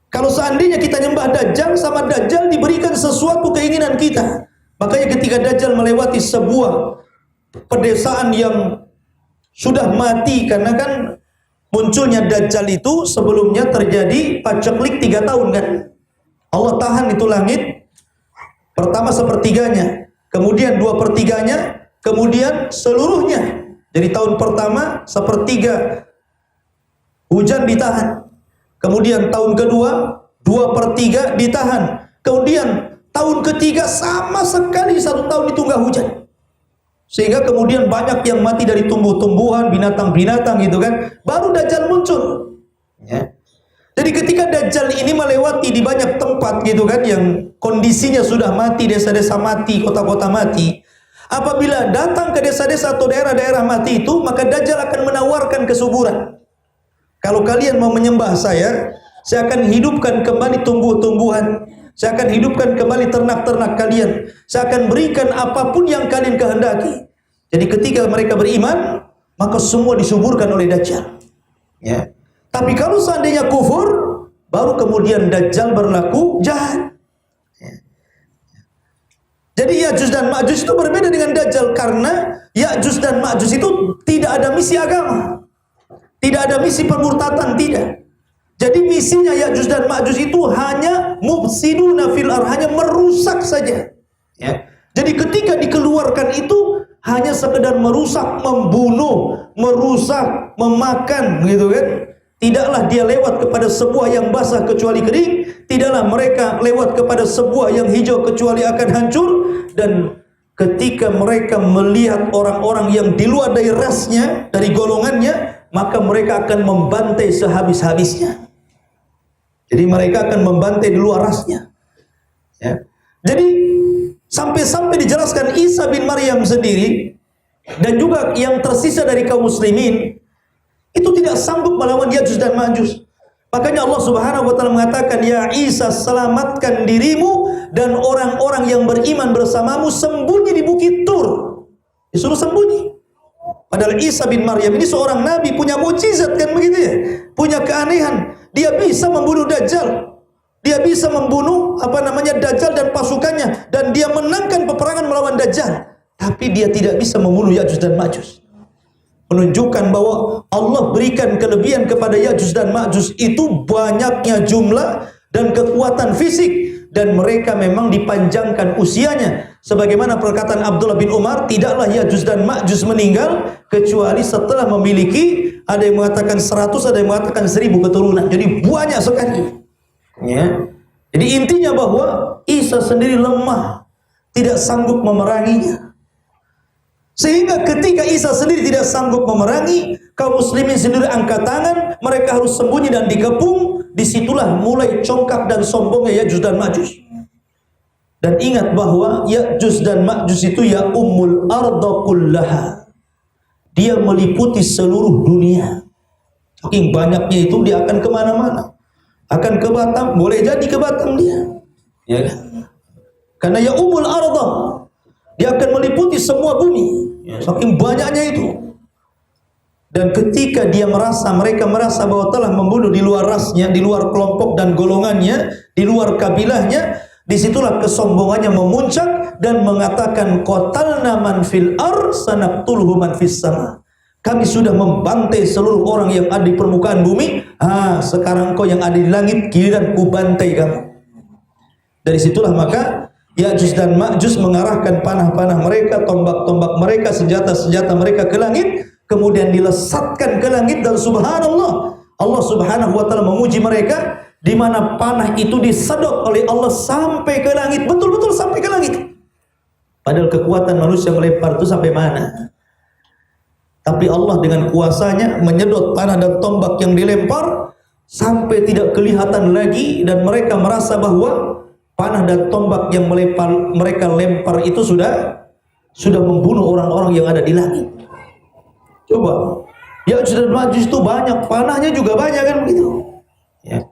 Kalau seandainya kita nyembah Dajjal, sama Dajjal diberikan sesuatu keinginan kita. Makanya ketika Dajjal melewati sebuah pedesaan yang sudah mati, karena kan munculnya Dajjal itu sebelumnya terjadi paceklik 3 tahun kan. Allah tahan itu langit, pertama sepertiganya, kemudian 2/3-nya, kemudian seluruhnya. Jadi tahun pertama sepertiga hujan ditahan. Kemudian tahun kedua 2/3 ditahan. Kemudian tahun ketiga sama sekali 1 tahun itu nggak hujan. Sehingga kemudian banyak yang mati dari tumbuh-tumbuhan, binatang-binatang gitu kan. Baru Dajjal muncul. Ya. Jadi ketika Dajjal ini melewati di banyak tempat gitu kan, yang kondisinya sudah mati, desa-desa mati, kota-kota mati. Apabila datang ke desa-desa atau daerah-daerah mati itu, maka Dajjal akan menawarkan kesuburan. Kalau kalian mau menyembah saya akan hidupkan kembali tumbuh-tumbuhan. Saya akan hidupkan kembali ternak-ternak kalian. Saya akan berikan apapun yang kalian kehendaki. Jadi ketika mereka beriman, maka semua disuburkan oleh Dajjal. Ya. Tapi kalau seandainya kufur, baru kemudian Dajjal berlaku jahat. Ya. Jadi Ya'juj dan Ma'juj itu berbeda dengan Dajjal, karena Ya'juj dan Ma'juj itu tidak ada misi agama. Tidak ada misi pemurtatan, tidak. Jadi misinya Ya'juj dan Ma'juj itu hanya mufsiduna fil ardh, hanya merusak saja. Ya. Jadi ketika dikeluarkan itu hanya sekedar merusak, membunuh, merusak, memakan, gitu kan. Tidaklah dia lewat kepada sebuah yang basah kecuali kering, tidaklah mereka lewat kepada sebuah yang hijau kecuali akan hancur. Dan ketika mereka melihat orang-orang yang di luar dari rasnya, dari golongannya, maka mereka akan membantai sehabis-habisnya. Jadi mereka akan membantai di luar rasnya. Ya. Jadi sampai-sampai dijelaskan Isa bin Maryam sendiri dan juga yang tersisa dari kaum muslimin itu tidak sanggup melawan Ya'juj dan Ma'juj. Makanya Allah Subhanahu wa taala mengatakan, "Ya Isa, selamatkan dirimu dan orang-orang yang beriman bersamamu sembunyi di bukit Tur." Disuruh sembunyi. Padahal Isa bin Maryam ini seorang nabi, punya mukjizat kan begitu ya. Punya keanehan. Dia bisa membunuh Dajjal. Dia bisa membunuh Dajjal dan pasukannya, dan dia menangkan peperangan melawan Dajjal. Tapi dia tidak bisa membunuh Ya'juj dan Ma'juj. Menunjukkan bahwa Allah berikan kelebihan kepada Ya'juj dan Ma'juj itu banyaknya jumlah dan kekuatan fisik, dan mereka memang dipanjangkan usianya. Sebagaimana perkataan Abdullah bin Umar, tidaklah Ya'juj dan Ma'juj meninggal kecuali setelah memiliki, ada yang mengatakan 100, ada yang mengatakan 1000 keturunan. Jadi banyak sekali. Ya. Jadi intinya bahwa Isa sendiri lemah, tidak sanggup memeranginya. Sehingga ketika Isa sendiri tidak sanggup memerangi, kaum muslimin sendiri angkat tangan, mereka harus sembunyi dan dikepung. Disitulah mulai congkak dan sombongnya Ya'juj dan Ma'juj. Dan ingat bahwa Ya'juj dan Ma'juj itu ya ummul arda kullaha. dia meliputi seluruh dunia. Saking banyaknya itu dia akan kemana-mana. Akan ke Batam, boleh jadi ke Batam dia. Ya kan? Karena ya umul arda, dia akan meliputi semua bumi. Saking banyaknya itu. Dan ketika dia mereka merasa bahwa telah membunuh di luar rasnya, di luar kelompok dan golongannya, di luar kabilahnya, disitulah kesombongannya memuncak dan mengatakan qatalna man fil ar sanaqtuluhu man fis sama. Kami sudah membantai seluruh orang yang ada di permukaan bumi. Sekarang kau yang ada di langit, giliran ku bantai kamu. Dari situlah maka Ya'juj dan Ma'juj mengarahkan panah-panah mereka, tombak-tombak mereka, senjata-senjata mereka ke langit, kemudian dilesatkan ke langit. Dan subhanallah, Allah subhanahu wa ta'ala memuji mereka, di mana panah itu disedot oleh Allah sampai ke langit, betul-betul sampai ke langit. Padahal kekuatan manusia melempar itu sampai mana? Tapi Allah dengan kuasanya menyedot panah dan tombak yang dilempar sampai tidak kelihatan lagi, dan mereka merasa bahwa panah dan tombak yang mereka lempar itu sudah membunuh orang-orang yang ada di langit. Coba, Ya'juj dan Ma'juj itu banyak, panahnya juga banyak kan begitu. Ya.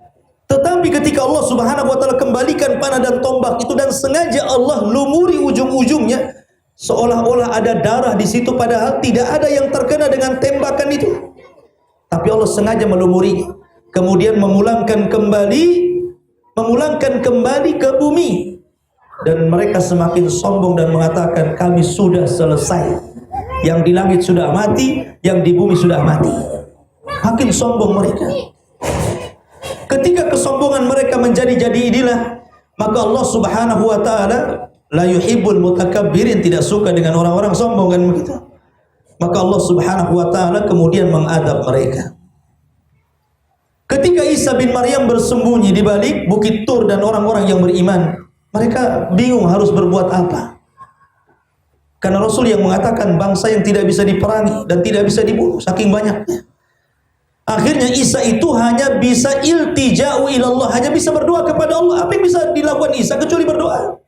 Tetapi ketika Allah subhanahu wa ta'ala kembalikan panah dan tombak itu, dan sengaja Allah lumuri ujung-ujungnya, seolah-olah ada darah di situ, padahal tidak ada yang terkena dengan tembakan itu. Tapi Allah sengaja melumurinya, kemudian memulangkan kembali ke bumi. Dan mereka semakin sombong dan mengatakan, kami sudah selesai. Yang di langit sudah mati, yang di bumi sudah mati. Makin sombong mereka. Ketika kesombongan mereka menjadi-jadi inilah, maka Allah subhanahu wa ta'ala la yuhibbul mutakabbirin, tidak suka dengan orang-orang sombong kan begitu. Maka Allah subhanahu wa ta'ala kemudian mengadab mereka. Ketika Isa bin Maryam bersembunyi di balik bukit Tur dan orang-orang yang beriman, mereka bingung harus berbuat apa. Karena Rasul yang mengatakan bangsa yang tidak bisa diperangi dan tidak bisa dibunuh, saking banyaknya. Akhirnya Isa itu hanya bisa iltija'u ilallah, hanya bisa berdoa kepada Allah. Apa yang bisa dilakukan Isa kecuali berdoa?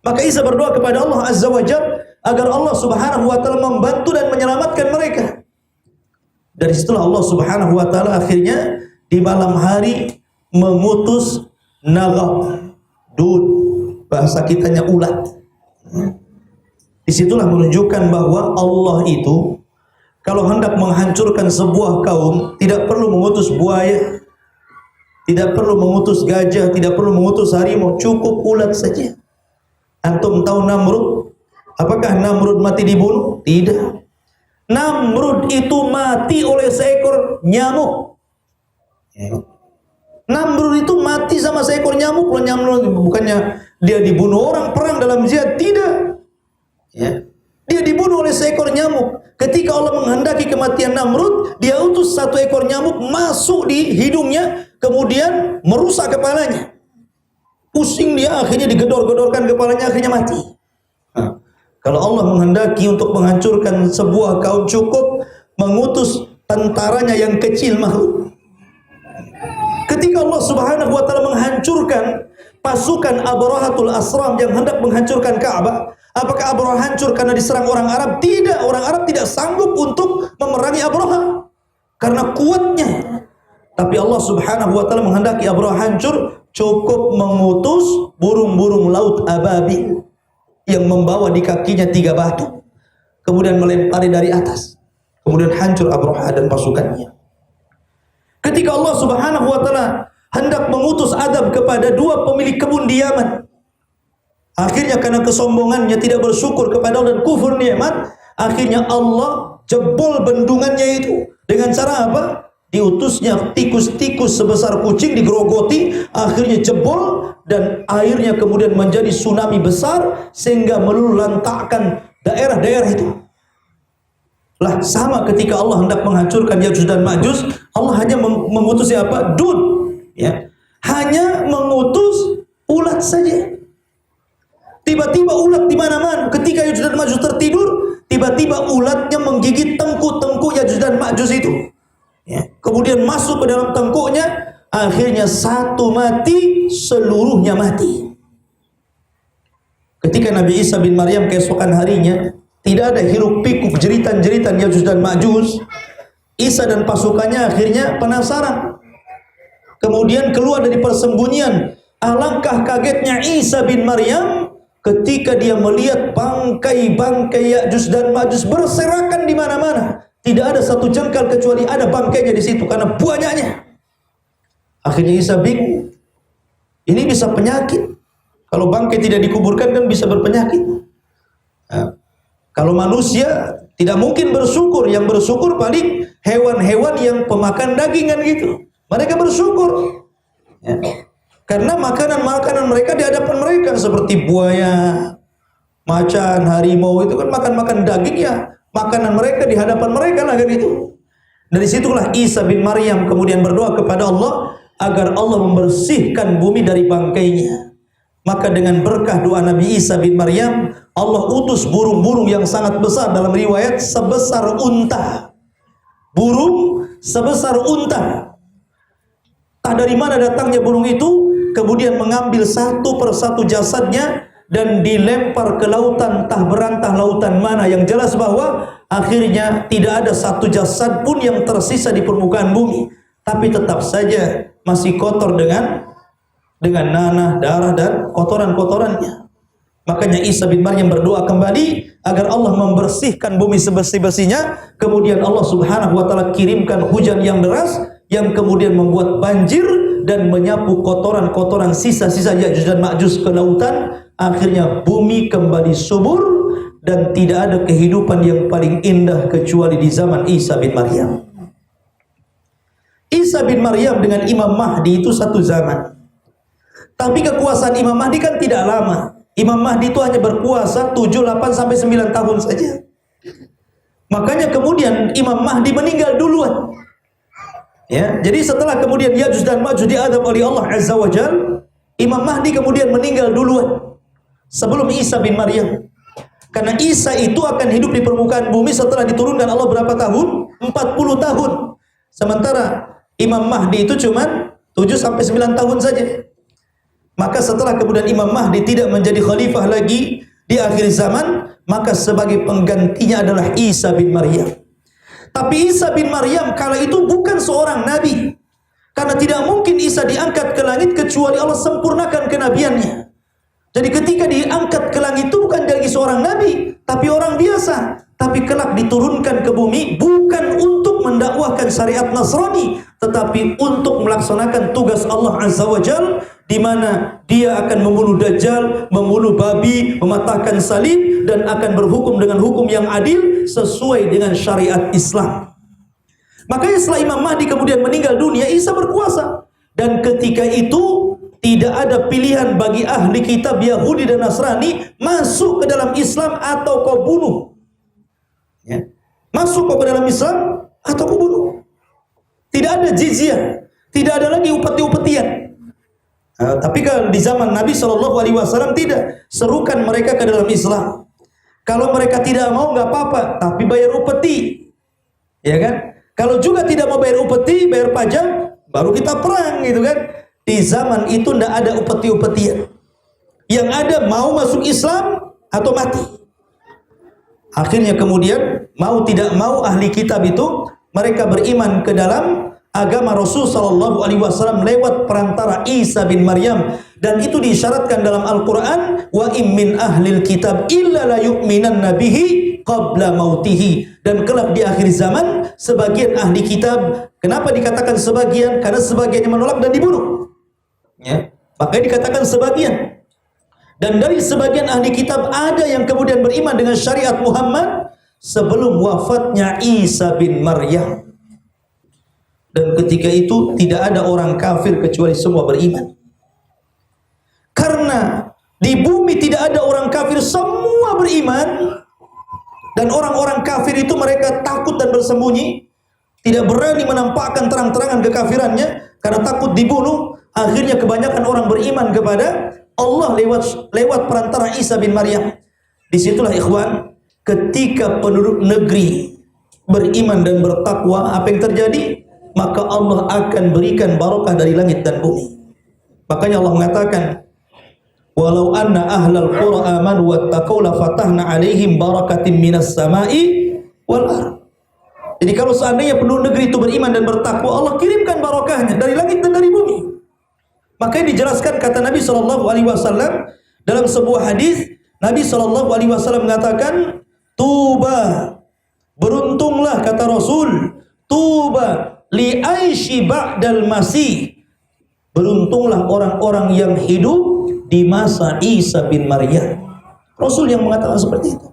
Maka Isa berdoa kepada Allah Azza wa Jalla agar Allah subhanahu wa ta'ala membantu dan menyelamatkan mereka. Dari situlah Allah subhanahu wa ta'ala akhirnya di malam hari mengutus nagab, dud, bahasa kitanya ulat. Disitulah menunjukkan bahwa Allah itu kalau hendak menghancurkan sebuah kaum, tidak perlu mengutus buaya, tidak perlu mengutus gajah, tidak perlu mengutus harimau, cukup ulat saja. Antum tahu Namrud? Apakah Namrud mati dibunuh? Tidak. Namrud itu mati oleh seekor nyamuk. Namrud itu mati sama seekor nyamuk. Nyamuk bukannya dia dibunuh orang perang dalam jihad, tidak. Ya. Dia dibunuh oleh seekor nyamuk. Ketika Allah menghendaki kematian Namrud, dia utus satu ekor nyamuk masuk di hidungnya, kemudian merusak kepalanya. Pusing dia, akhirnya digedor-gedorkan kepalanya, akhirnya mati. Kalau Allah menghendaki untuk menghancurkan sebuah kaum, cukup mengutus tentaranya yang kecil makhluk. Ketika Allah subhanahu wa ta'ala menghancurkan pasukan Abrahatul Asram yang hendak menghancurkan Ka'bah, apakah Abraha hancur karena diserang orang Arab? Tidak, orang Arab tidak sanggup untuk memerangi Abraha karena kuatnya. Tapi Allah subhanahu wa ta'ala menghendaki Abraha hancur, cukup mengutus burung-burung laut ababil yang membawa di kakinya 3 batu, kemudian melempari dari atas, kemudian hancur Abraha dan pasukannya. Ketika Allah subhanahu wa ta'ala hendak mengutus adab kepada 2 pemilik kebun di Yaman, akhirnya karena kesombongannya tidak bersyukur kepada Allah dan kufur nikmat, akhirnya Allah jebol bendungannya itu. Dengan cara apa? Diutusnya tikus-tikus sebesar kucing, digerogoti, akhirnya jebol, dan airnya kemudian menjadi tsunami besar sehingga meluluhlantakkan daerah-daerah itu. Lah sama ketika Allah hendak menghancurkan Ya'juj dan Ma'juj, Allah hanya mengutus apa? Dud, ya. Hanya mengutus ulat saja. Tiba-tiba ulat di mana-mana. Ketika Ya'juj dan Ma'juj tertidur, tiba-tiba ulatnya menggigit tengkuk-tengkuk Ya'juj dan Ma'juj itu. Ya. Kemudian masuk ke dalam tengkuknya, akhirnya satu mati, seluruhnya mati. Ketika Nabi Isa bin Maryam keesokan harinya tidak ada hiruk pikuk jeritan-jeritan Ya'juj dan Ma'juj, Isa dan pasukannya akhirnya penasaran. Kemudian keluar dari persembunyian. Alangkah kagetnya Isa bin Maryam ketika dia melihat bangkai-bangkai Ya'juj dan Ma'juj berserakan di mana-mana. Tidak ada satu jengkal kecuali ada bangkainya di situ karena banyaknya. Akhirnya Isa bingung. Ini bisa penyakit. Kalau bangkai tidak dikuburkan kan bisa berpenyakit. Nah, kalau manusia tidak mungkin bersyukur. Yang bersyukur paling hewan-hewan yang pemakan dagingan gitu. Mereka bersyukur. Ya. Karena makanan-makanan mereka di hadapan mereka seperti buaya, macan, harimau itu kan makan-makan daging ya. Makanan mereka di hadapan mereka lah kan itu. Dari situlah Isa bin Maryam kemudian berdoa kepada Allah agar Allah membersihkan bumi dari bangkainya. Maka dengan berkah doa Nabi Isa bin Maryam, Allah utus burung-burung yang sangat besar, dalam riwayat sebesar unta. Burung sebesar unta. Tak dari mana datangnya burung itu, kemudian mengambil satu persatu jasadnya dan dilempar ke lautan, entah berantah lautan mana. Yang jelas bahwa akhirnya tidak ada satu jasad pun yang tersisa di permukaan bumi, tapi tetap saja masih kotor dengan nanah, darah dan kotoran-kotorannya. Makanya Isa bin Maryam berdoa kembali agar Allah membersihkan bumi sebersih-bersihnya. Kemudian Allah Subhanahu wa taala kirimkan hujan yang deras yang kemudian membuat banjir dan menyapu kotoran-kotoran sisa-sisa Ya'juj dan Ma'juj ke lautan. Akhirnya bumi kembali subur dan tidak ada kehidupan yang paling indah kecuali di zaman Isa bin Maryam. Isa bin Maryam dengan Imam Mahdi itu satu zaman. Tapi kekuasaan Imam Mahdi kan tidak lama. Imam Mahdi itu hanya berkuasa 7, 8 sampai 9 tahun saja. Makanya kemudian Imam Mahdi meninggal duluan. Ya, jadi setelah kemudian Ya'juj dan Ma'juj diadab oleh Allah Azza wa Jalla, Imam Mahdi kemudian meninggal duluan sebelum Isa bin Maryam. Karena Isa itu akan hidup di permukaan bumi setelah diturunkan Allah berapa tahun? 40 tahun. Sementara Imam Mahdi itu cuma 7 sampai 9 tahun saja. Maka setelah kemudian Imam Mahdi tidak menjadi khalifah lagi di akhir zaman, maka sebagai penggantinya adalah Isa bin Maryam. Tapi Isa bin Maryam kala itu bukan seorang nabi. Karena tidak mungkin Isa diangkat ke langit kecuali Allah sempurnakan kenabiannya. Jadi ketika diangkat ke langit itu bukan lagi seorang nabi, tapi orang biasa. Tapi kelak diturunkan ke bumi bukan untuk mendakwahkan syariat Nasrani, tetapi untuk melaksanakan tugas Allah Azza wa Jalla, di mana dia akan membunuh Dajjal, membunuh babi, mematahkan salib, dan akan berhukum dengan hukum yang adil sesuai dengan syariat Islam. Makanya setelah Imam Mahdi kemudian meninggal dunia, Isa berkuasa. Dan ketika itu tidak ada pilihan bagi ahli kitab Yahudi dan Nasrani masuk ke dalam Islam atau kau bunuh. Ya. Masuk kau ke dalam Islam atau kau bunuh. Tidak ada jizyah, tidak ada lagi upeti-upetian. Tapi kalau di zaman Nabi SAW tidak, serukan mereka ke dalam Islam. Kalau mereka tidak mau nggak apa-apa, tapi bayar upeti, ya kan? Kalau juga tidak mau bayar upeti, bayar pajak, baru kita perang, gitu kan? Di zaman itu tidak ada upeti-upetian. Yang ada mau masuk Islam atau mati. Akhirnya kemudian mau tidak mau ahli kitab itu mereka beriman ke dalam agama Rasul sallallahu alaihi wasallam lewat perantara Isa bin Maryam, dan itu diisyaratkan dalam Al-Qur'an, wa im min ahlil kitab illa la yu'minanna bihi qabla mautihi. Dan kelak di akhir zaman sebagian ahli kitab, kenapa dikatakan sebagian? Karena sebagiannya menolak dan dibunuh. Ya, makanya dikatakan sebagian. Dan dari sebagian ahli kitab ada yang kemudian beriman dengan syariat Muhammad sebelum wafatnya Isa bin Maryam. Dan ketika itu tidak ada orang kafir kecuali semua beriman. Karena di bumi tidak ada orang kafir, semua beriman. Dan orang-orang kafir itu mereka takut dan bersembunyi, tidak berani menampakkan terang-terangan kekafirannya karena takut dibunuh. Akhirnya kebanyakan orang beriman kepada Allah lewat perantara Isa bin Maryam. Disitulah ikhwan, ketika penduduk negeri beriman dan bertakwa, apa yang terjadi? Maka Allah akan berikan barakah dari langit dan bumi. Makanya Allah mengatakan, Walau anna ahlal qura amanu wattaqau la fatahna 'alaihim barakatin minas sama'i wal ardh. Jadi kalau seandainya penduduk negeri itu beriman dan bertakwa, Allah kirimkan barakahnya dari langit dan dari bumi. Makanya dijelaskan kata Nabi SAW dalam sebuah hadis, Nabi SAW mengatakan, tuba, beruntunglah kata Rasul, tuba li aishi ba'dal masih, beruntunglah orang-orang yang hidup di masa Isa bin Maryam. Rasul yang mengatakan seperti itu.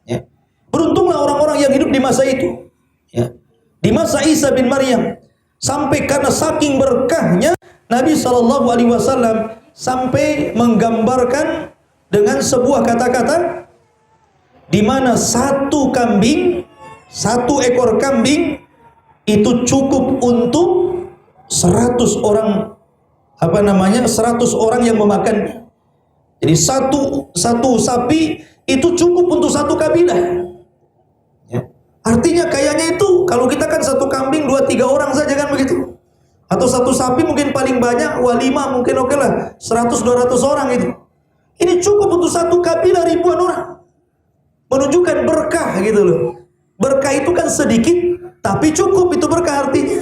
Ya. Beruntunglah orang-orang yang hidup di masa itu. Ya. Di masa Isa bin Maryam, sampai karena saking berkahnya Nabi SAW sampai menggambarkan dengan sebuah kata-kata di mana satu ekor kambing itu cukup untuk 100 orang 100 orang yang memakannya. Jadi satu sapi itu cukup untuk satu kabilah. Artinya kayaknya itu kalau kita kan satu kambing 2-3 orang saja kan begitu. Atau satu sapi mungkin paling banyak 5 mungkin oke lah 100-200 orang itu. Ini cukup untuk satu kabilah ribuan orang. Menunjukkan berkah gitu loh. Berkah itu kan sedikit tapi cukup, itu berkah artinya.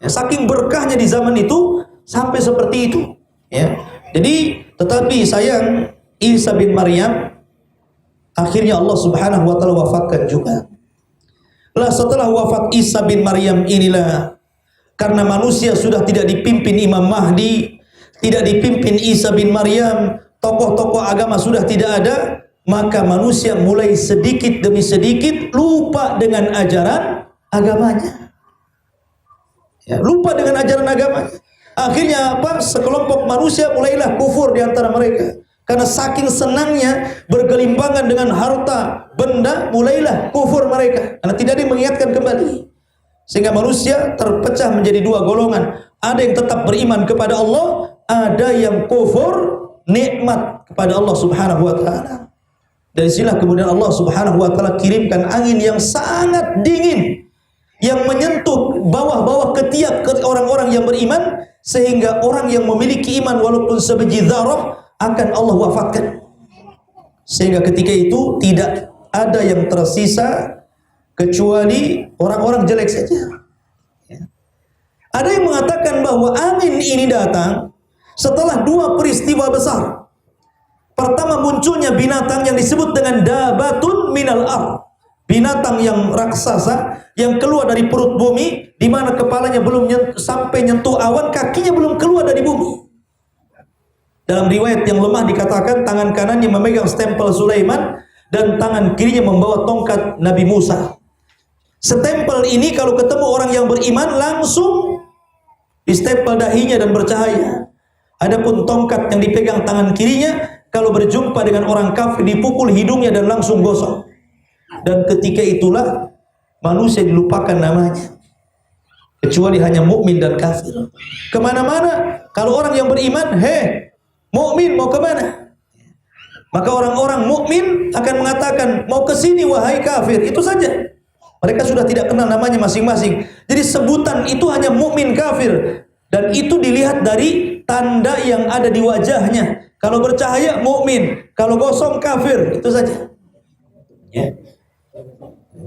Ya, saking berkahnya di zaman itu sampai seperti itu. Ya. Jadi tetapi sayang Isa bin Maryam akhirnya Allah Subhanahu wa taala wafatkan juga. Lah setelah wafat Isa bin Maryam inilah, karena manusia sudah tidak dipimpin Imam Mahdi, tidak dipimpin Isa bin Maryam, tokoh-tokoh agama sudah tidak ada, maka manusia mulai sedikit demi sedikit lupa dengan ajaran agamanya. Ya, lupa dengan ajaran agamanya. Akhirnya apa? Sekelompok manusia mulailah kufur di antara mereka. Karena saking senangnya bergelimpangan dengan harta benda, mulailah kufur mereka. Karena tidak ada yang mengingatkan kembali. Sehingga manusia terpecah menjadi 2 golongan. Ada yang tetap beriman kepada Allah, ada yang kufur nikmat kepada Allah Subhanahu wa taala. Dari sinilah kemudian Allah Subhanahu wa taala kirimkan angin yang sangat dingin yang menyentuh bawah-bawah ketiak ke orang-orang yang beriman, sehingga orang yang memiliki iman walaupun sebiji dzarrah akan Allah wafatkan. Sehingga ketika itu tidak ada yang tersisa kecuali orang-orang jelek saja. Ya. Ada yang mengatakan bahwa angin ini datang setelah 2 peristiwa besar. Pertama, munculnya binatang yang disebut dengan dabatun minal ardh. Binatang yang raksasa yang keluar dari perut bumi, di mana kepalanya belum sampai nyentuh awan, kakinya belum keluar dari bumi. Dalam riwayat yang lemah dikatakan tangan kanannya memegang stempel Sulaiman dan tangan kirinya membawa tongkat Nabi Musa. Stempel ini kalau ketemu orang yang beriman langsung distempel dahinya dan bercahaya. Adapun tongkat yang dipegang tangan kirinya kalau berjumpa dengan orang kafir dipukul hidungnya dan langsung gosong. Dan ketika itulah manusia dilupakan namanya, kecuali hanya mukmin dan kafir. Kemana-mana kalau orang yang beriman, mukmin mau ke mana? Maka orang-orang mukmin akan mengatakan, mau ke sini wahai kafir. Itu saja. Mereka sudah tidak kenal namanya masing-masing. Jadi sebutan itu hanya mukmin kafir, dan itu dilihat dari tanda yang ada di wajahnya. Kalau bercahaya mukmin, kalau gosong kafir. Itu saja. Ya.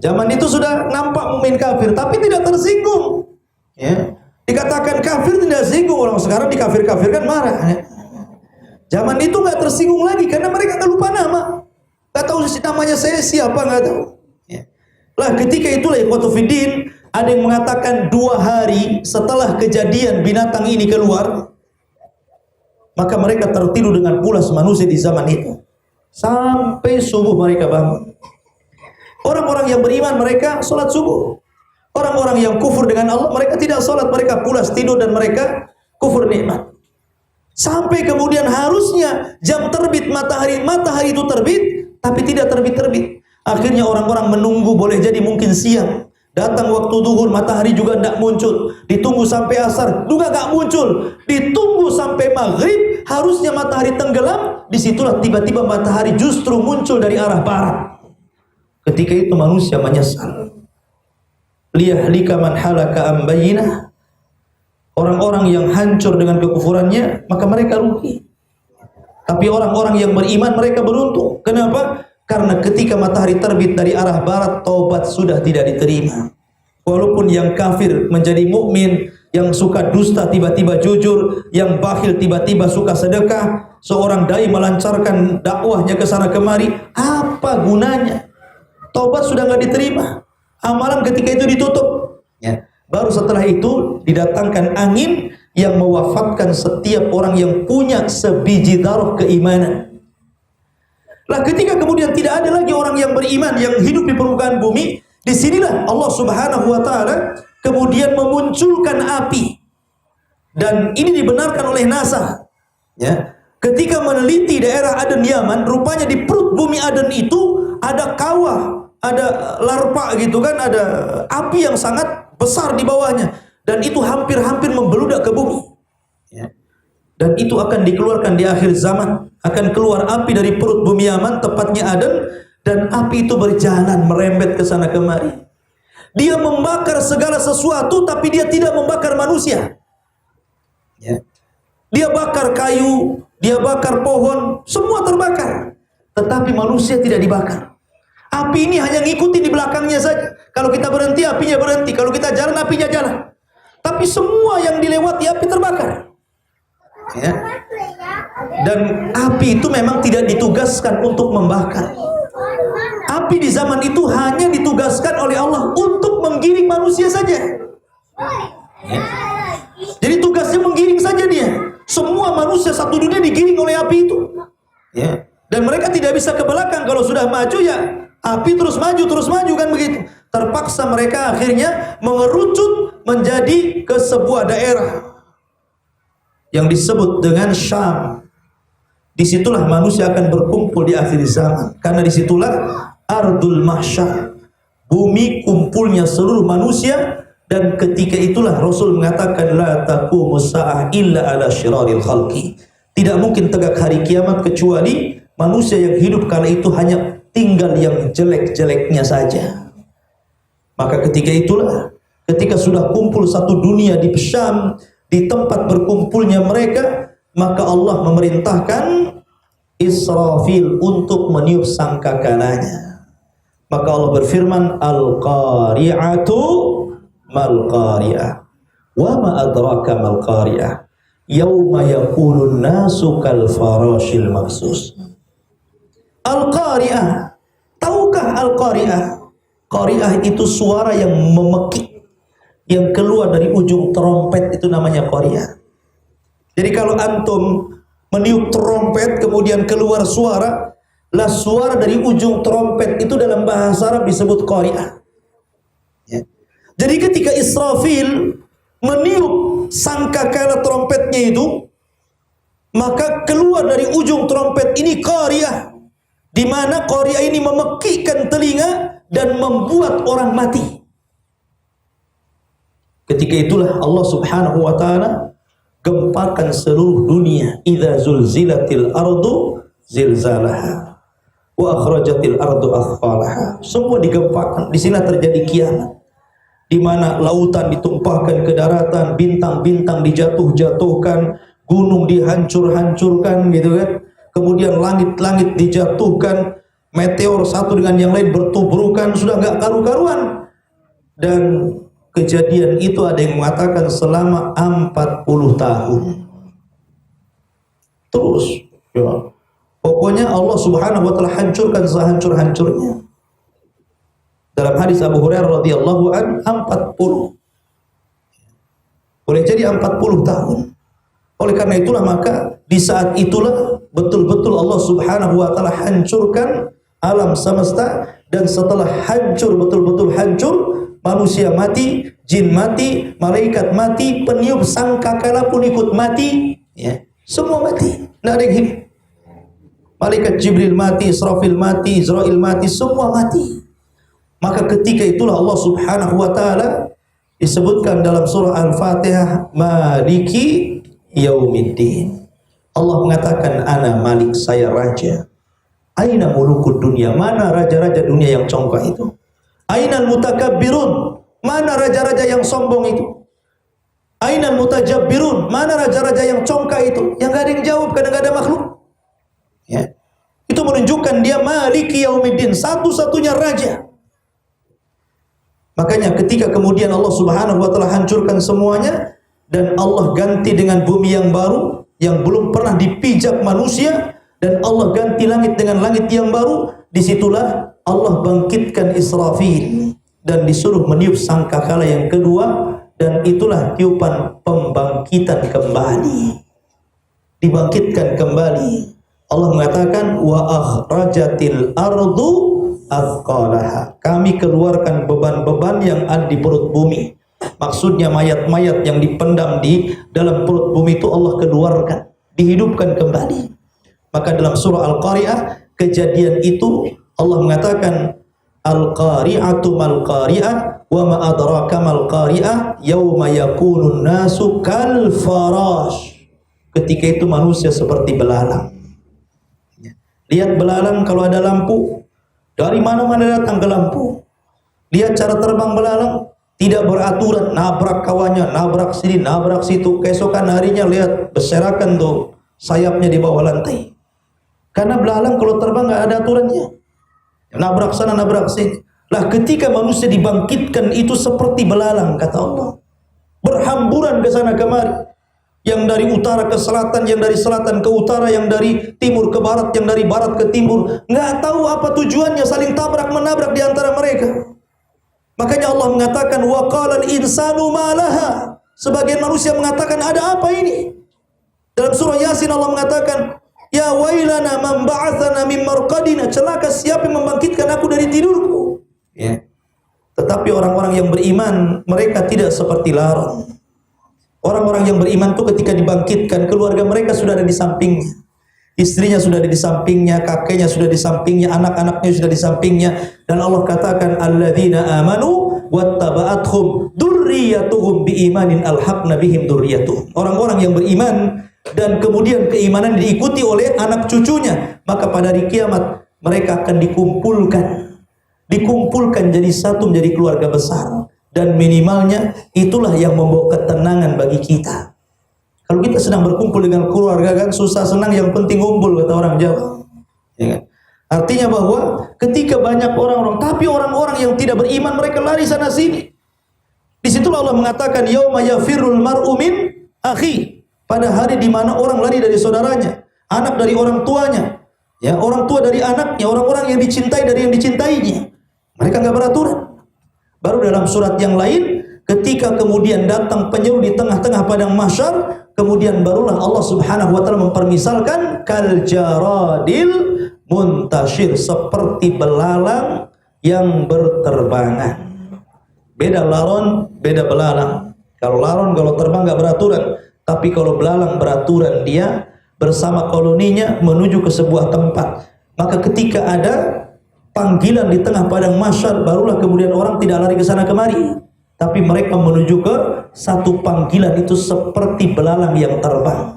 Zaman itu sudah nampak mukmin kafir, tapi tidak tersinggung. Ya. Dikatakan kafir tidak singgung. Orang sekarang dikafir-kafirkan marah. Ya. Zaman itu nggak tersinggung lagi karena mereka nggak lupa nama, nggak tahu namanya saya siapa, nggak tahu. Ya. Lah ketika itulah ikhwatu fiddin, ada yang mengatakan 2 hari setelah kejadian binatang ini keluar, maka mereka tertidur dengan pulas manusia di zaman itu sampai subuh mereka bangun. Orang-orang yang beriman mereka sholat subuh. Orang-orang yang kufur dengan Allah mereka tidak sholat, mereka pulas tidur dan mereka kufur nikmat. Sampai kemudian harusnya jam terbit matahari itu terbit, tapi tidak terbit-terbit. Akhirnya orang-orang menunggu, boleh jadi mungkin siang. Datang waktu zuhur, matahari juga tidak muncul. Ditunggu sampai asar, juga tidak muncul. Ditunggu sampai maghrib, harusnya matahari tenggelam. Disitulah tiba-tiba matahari justru muncul dari arah barat. Ketika itu manusia menyesal. Liyahlika man halaka am bayyinah. Orang-orang yang hancur dengan kekufurannya, maka mereka rugi. Tapi orang-orang yang beriman mereka beruntung. Kenapa? Karena ketika matahari terbit dari arah barat, taubat sudah tidak diterima. Walaupun yang kafir menjadi mukmin, yang suka dusta tiba-tiba jujur, yang bakhil tiba-tiba suka sedekah, seorang dai melancarkan dakwahnya ke sana kemari, apa gunanya? Taubat sudah nggak diterima. Amalan ketika itu ditutup. Ya. Baru setelah itu didatangkan angin yang mewafatkan setiap orang yang punya sebiji darah keimanan. Lah ketika kemudian tidak ada lagi orang yang beriman yang hidup di permukaan bumi, disinilah Allah Subhanahu wa taala kemudian memunculkan api. Dan ini dibenarkan oleh NASA. Ya. Ketika meneliti daerah Aden Yaman, rupanya di perut bumi Aden itu ada kawah, ada larva gitu kan, ada api yang sangat besar di bawahnya, dan itu hampir-hampir membeludak ke bumi. Ya. Dan itu akan dikeluarkan di akhir zaman, akan keluar api dari perut bumi Yaman, tepatnya Aden, dan api itu berjalan merembet ke sana kemari. Dia membakar segala sesuatu, tapi dia tidak membakar manusia. Ya. Dia bakar kayu, dia bakar pohon, semua terbakar, tetapi manusia tidak dibakar. Api ini hanya ngikuti di belakangnya saja. Kalau kita berhenti, apinya berhenti. Kalau kita jalan, apinya jalan. Tapi semua yang dilewati api terbakar. Ya. Dan api itu memang tidak ditugaskan untuk membakar. Api di zaman itu hanya ditugaskan oleh Allah untuk menggiring manusia saja. Ya. Jadi tugasnya menggiring saja dia. Semua manusia satu dunia digiring oleh api itu. Ya. Dan mereka tidak bisa ke belakang. Kalau sudah maju ya api terus maju kan begitu. Terpaksa mereka akhirnya mengerucut menjadi ke sebuah daerah yang disebut dengan Syam. Disitulah manusia akan berkumpul di akhir zaman. Karena disitulah Ardul Mahsyar, bumi kumpulnya seluruh manusia. Dan ketika itulah Rasul mengatakan la taqumus sa'ah illa ala syiraril khalqi. Tidak mungkin tegak hari kiamat kecuali manusia yang hidup kala itu hanya tinggal yang jelek-jeleknya saja. Maka ketika itulah, ketika sudah kumpul satu dunia di Syam, di tempat berkumpulnya mereka, maka Allah memerintahkan Israfil untuk meniup sangkakalanya. Maka Allah berfirman, Al-Qari'atu mal-Qari'ah, wa ma adraka mal-Qari'ah, yauma yakunun nasu kal farashil mabsus. Al-Qari'ah. Tahukah Al-Qari'ah? Qari'ah itu suara yang memekik, yang keluar dari ujung trompet, itu namanya Qari'ah. Jadi kalau antum meniup trompet kemudian keluar suara, lah suara dari ujung trompet itu dalam bahasa Arab disebut Qari'ah. Ya. Jadi ketika Israfil meniup sangkakala trompetnya itu, maka keluar dari ujung trompet ini Qari'ah, di mana Qari'ah ini memekikkan telinga dan membuat orang mati. Ketika itulah Allah Subhanahu wa taala gempakan seluruh dunia. Idza zulzilatil ardu zilzalaha wa akhrajatil ardu athqalaha. Semua digempakan. Di sini terjadi kiamat. Di mana lautan ditumpahkan ke daratan, bintang-bintang dijatuh-jatuhkan, gunung dihancur-hancurkan gitu kan. Kemudian langit-langit dijatuhkan, meteor satu dengan yang lain bertubrukan, sudah nggak karu-karuan. Dan kejadian itu ada yang mengatakan selama 40 tahun. Terus, ya. Pokoknya Allah Subhanahu wa taala hancurkan sehancur-hancurnya. Dalam hadis Abu Hurairah radhiyallahu an 40. Boleh jadi 40 tahun. Oleh karena itulah maka di saat itulah betul-betul Allah Subhanahu wa taala hancurkan alam semesta, dan setelah hancur, betul-betul hancur, manusia mati, jin mati, malaikat mati, peniup sangkakala pun ikut mati, ya. Semua mati, tidak ada yang hidup. Malaikat Jibril mati, Israfil mati, Israil mati, semua mati. Maka ketika itulah Allah Subhanahu wa taala disebutkan dalam surah Al-Fatihah, Maliki Yaumiddin. Allah mengatakan, Ana Malik, saya raja. Aina mulukud dunia, mana raja-raja dunia yang congkak itu? Ainal mutakabbirun, mana raja-raja yang sombong itu? Ainal mutajabbirun, mana raja-raja yang congkak itu? Yang gak ada yang jawab, kadang gak ada makhluk. itu menunjukkan dia Maliki Yaumiddin, satu-satunya raja. Makanya ketika kemudian Allah Subhanahu wa taala hancurkan semuanya dan Allah ganti dengan bumi yang baru yang belum pernah dipijak manusia, dan Allah ganti langit dengan langit yang baru, disitulah Allah bangkitkan Israfil dan disuruh meniup sangkakala yang kedua, dan itulah tiupan pembangkitan kembali. Dibangkitkan kembali. Allah mengatakan wa akhrajatil ardu athqalaha. Kami keluarkan beban-beban yang ada di perut bumi. Maksudnya mayat-mayat yang dipendam di dalam perut bumi itu Allah keluarkan, dihidupkan kembali. Maka dalam surah Al-Qari'ah kejadian itu Allah mengatakan Al-Qari'atu mal-Qari'ah wa ma adraka mal-Qari'ah yauma yakunun nasu kal farash. Ketika itu manusia seperti belalang. Lihat belalang kalau ada lampu, dari mana-mana datang ke lampu. Lihat cara terbang belalang, tidak beraturan, nabrak kawannya, nabrak sini, nabrak situ. Keesokan harinya lihat berserakan tuh sayapnya di bawah lantai. Karena belalang kalau terbang nggak ada aturannya, nabrak sana, nabrak sini. Lah ketika manusia dibangkitkan itu seperti belalang, kata Allah, berhamburan ke sana kemari. Yang dari utara ke selatan, yang dari selatan ke utara, yang dari timur ke barat, yang dari barat ke timur. Nggak tahu apa tujuannya, saling tabrak menabrak di antara mereka. Makanya Allah mengatakan wa qalal insanu ma laha. Sebagian manusia mengatakan ada apa ini? Dalam surah Yasin Allah mengatakan ya wailana man ba'atsana min marqadina. Celaka siapa yang membangkitkan aku dari tidurku. Ya. Tetapi orang-orang yang beriman mereka tidak seperti laron. Orang-orang yang beriman itu ketika dibangkitkan, keluarga mereka sudah ada di sampingnya. Istrinya sudah ada di sampingnya, kakeknya sudah di sampingnya, anak-anaknya sudah di sampingnya. Dan Allah katakan, alladzina amanu wattaba'athum dzurriyyatuhum biimanin alhaqna bihim dzurriyyatuhum. Orang-orang yang beriman dan kemudian keimanan diikuti oleh anak cucunya, maka pada hari kiamat mereka akan dikumpulkan jadi satu, menjadi keluarga besar. Dan minimalnya itulah yang membawa ketenangan bagi kita. Kalau kita sedang berkumpul dengan keluarga kan susah senang, yang penting kumpul, kata orang Jawa. Ya kan? Artinya bahwa ketika banyak orang-orang, tapi orang-orang yang tidak beriman mereka lari sana sini. Disitulah Allah mengatakan yauma yafirrul mar'u min akhi. Pada hari di mana orang lari dari saudaranya, anak dari orang tuanya, ya orang tua dari anaknya, orang-orang yang dicintai dari yang dicintainya. Mereka nggak beraturan. Baru dalam surat yang lain, ketika kemudian datang penyeru di tengah-tengah padang mahsyar, kemudian barulah Allah Subhanahu wa taala mempermisalkan kal jaradil muntashir, seperti belalang yang berterbangan. Beda laron, beda belalang. Kalau laron kalau terbang nggak beraturan, tapi kalau belalang beraturan, dia bersama koloninya menuju ke sebuah tempat. Maka ketika ada panggilan di tengah padang mahsyar, barulah kemudian orang tidak lari ke sana kemari, tapi mereka menuju ke satu panggilan itu seperti belalang yang terbang.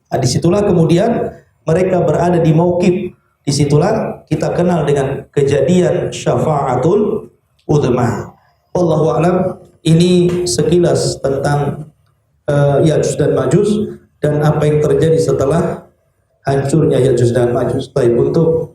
Nah, disitulah kemudian mereka berada di mauqif. Disitulah kita kenal dengan kejadian syafa'atul udhma. Wallahu a'lam. Ini sekilas tentang Ya'juj dan Ma'juj dan apa yang terjadi setelah hancurnya Ya'juj dan Ma'juj. Baik, untuk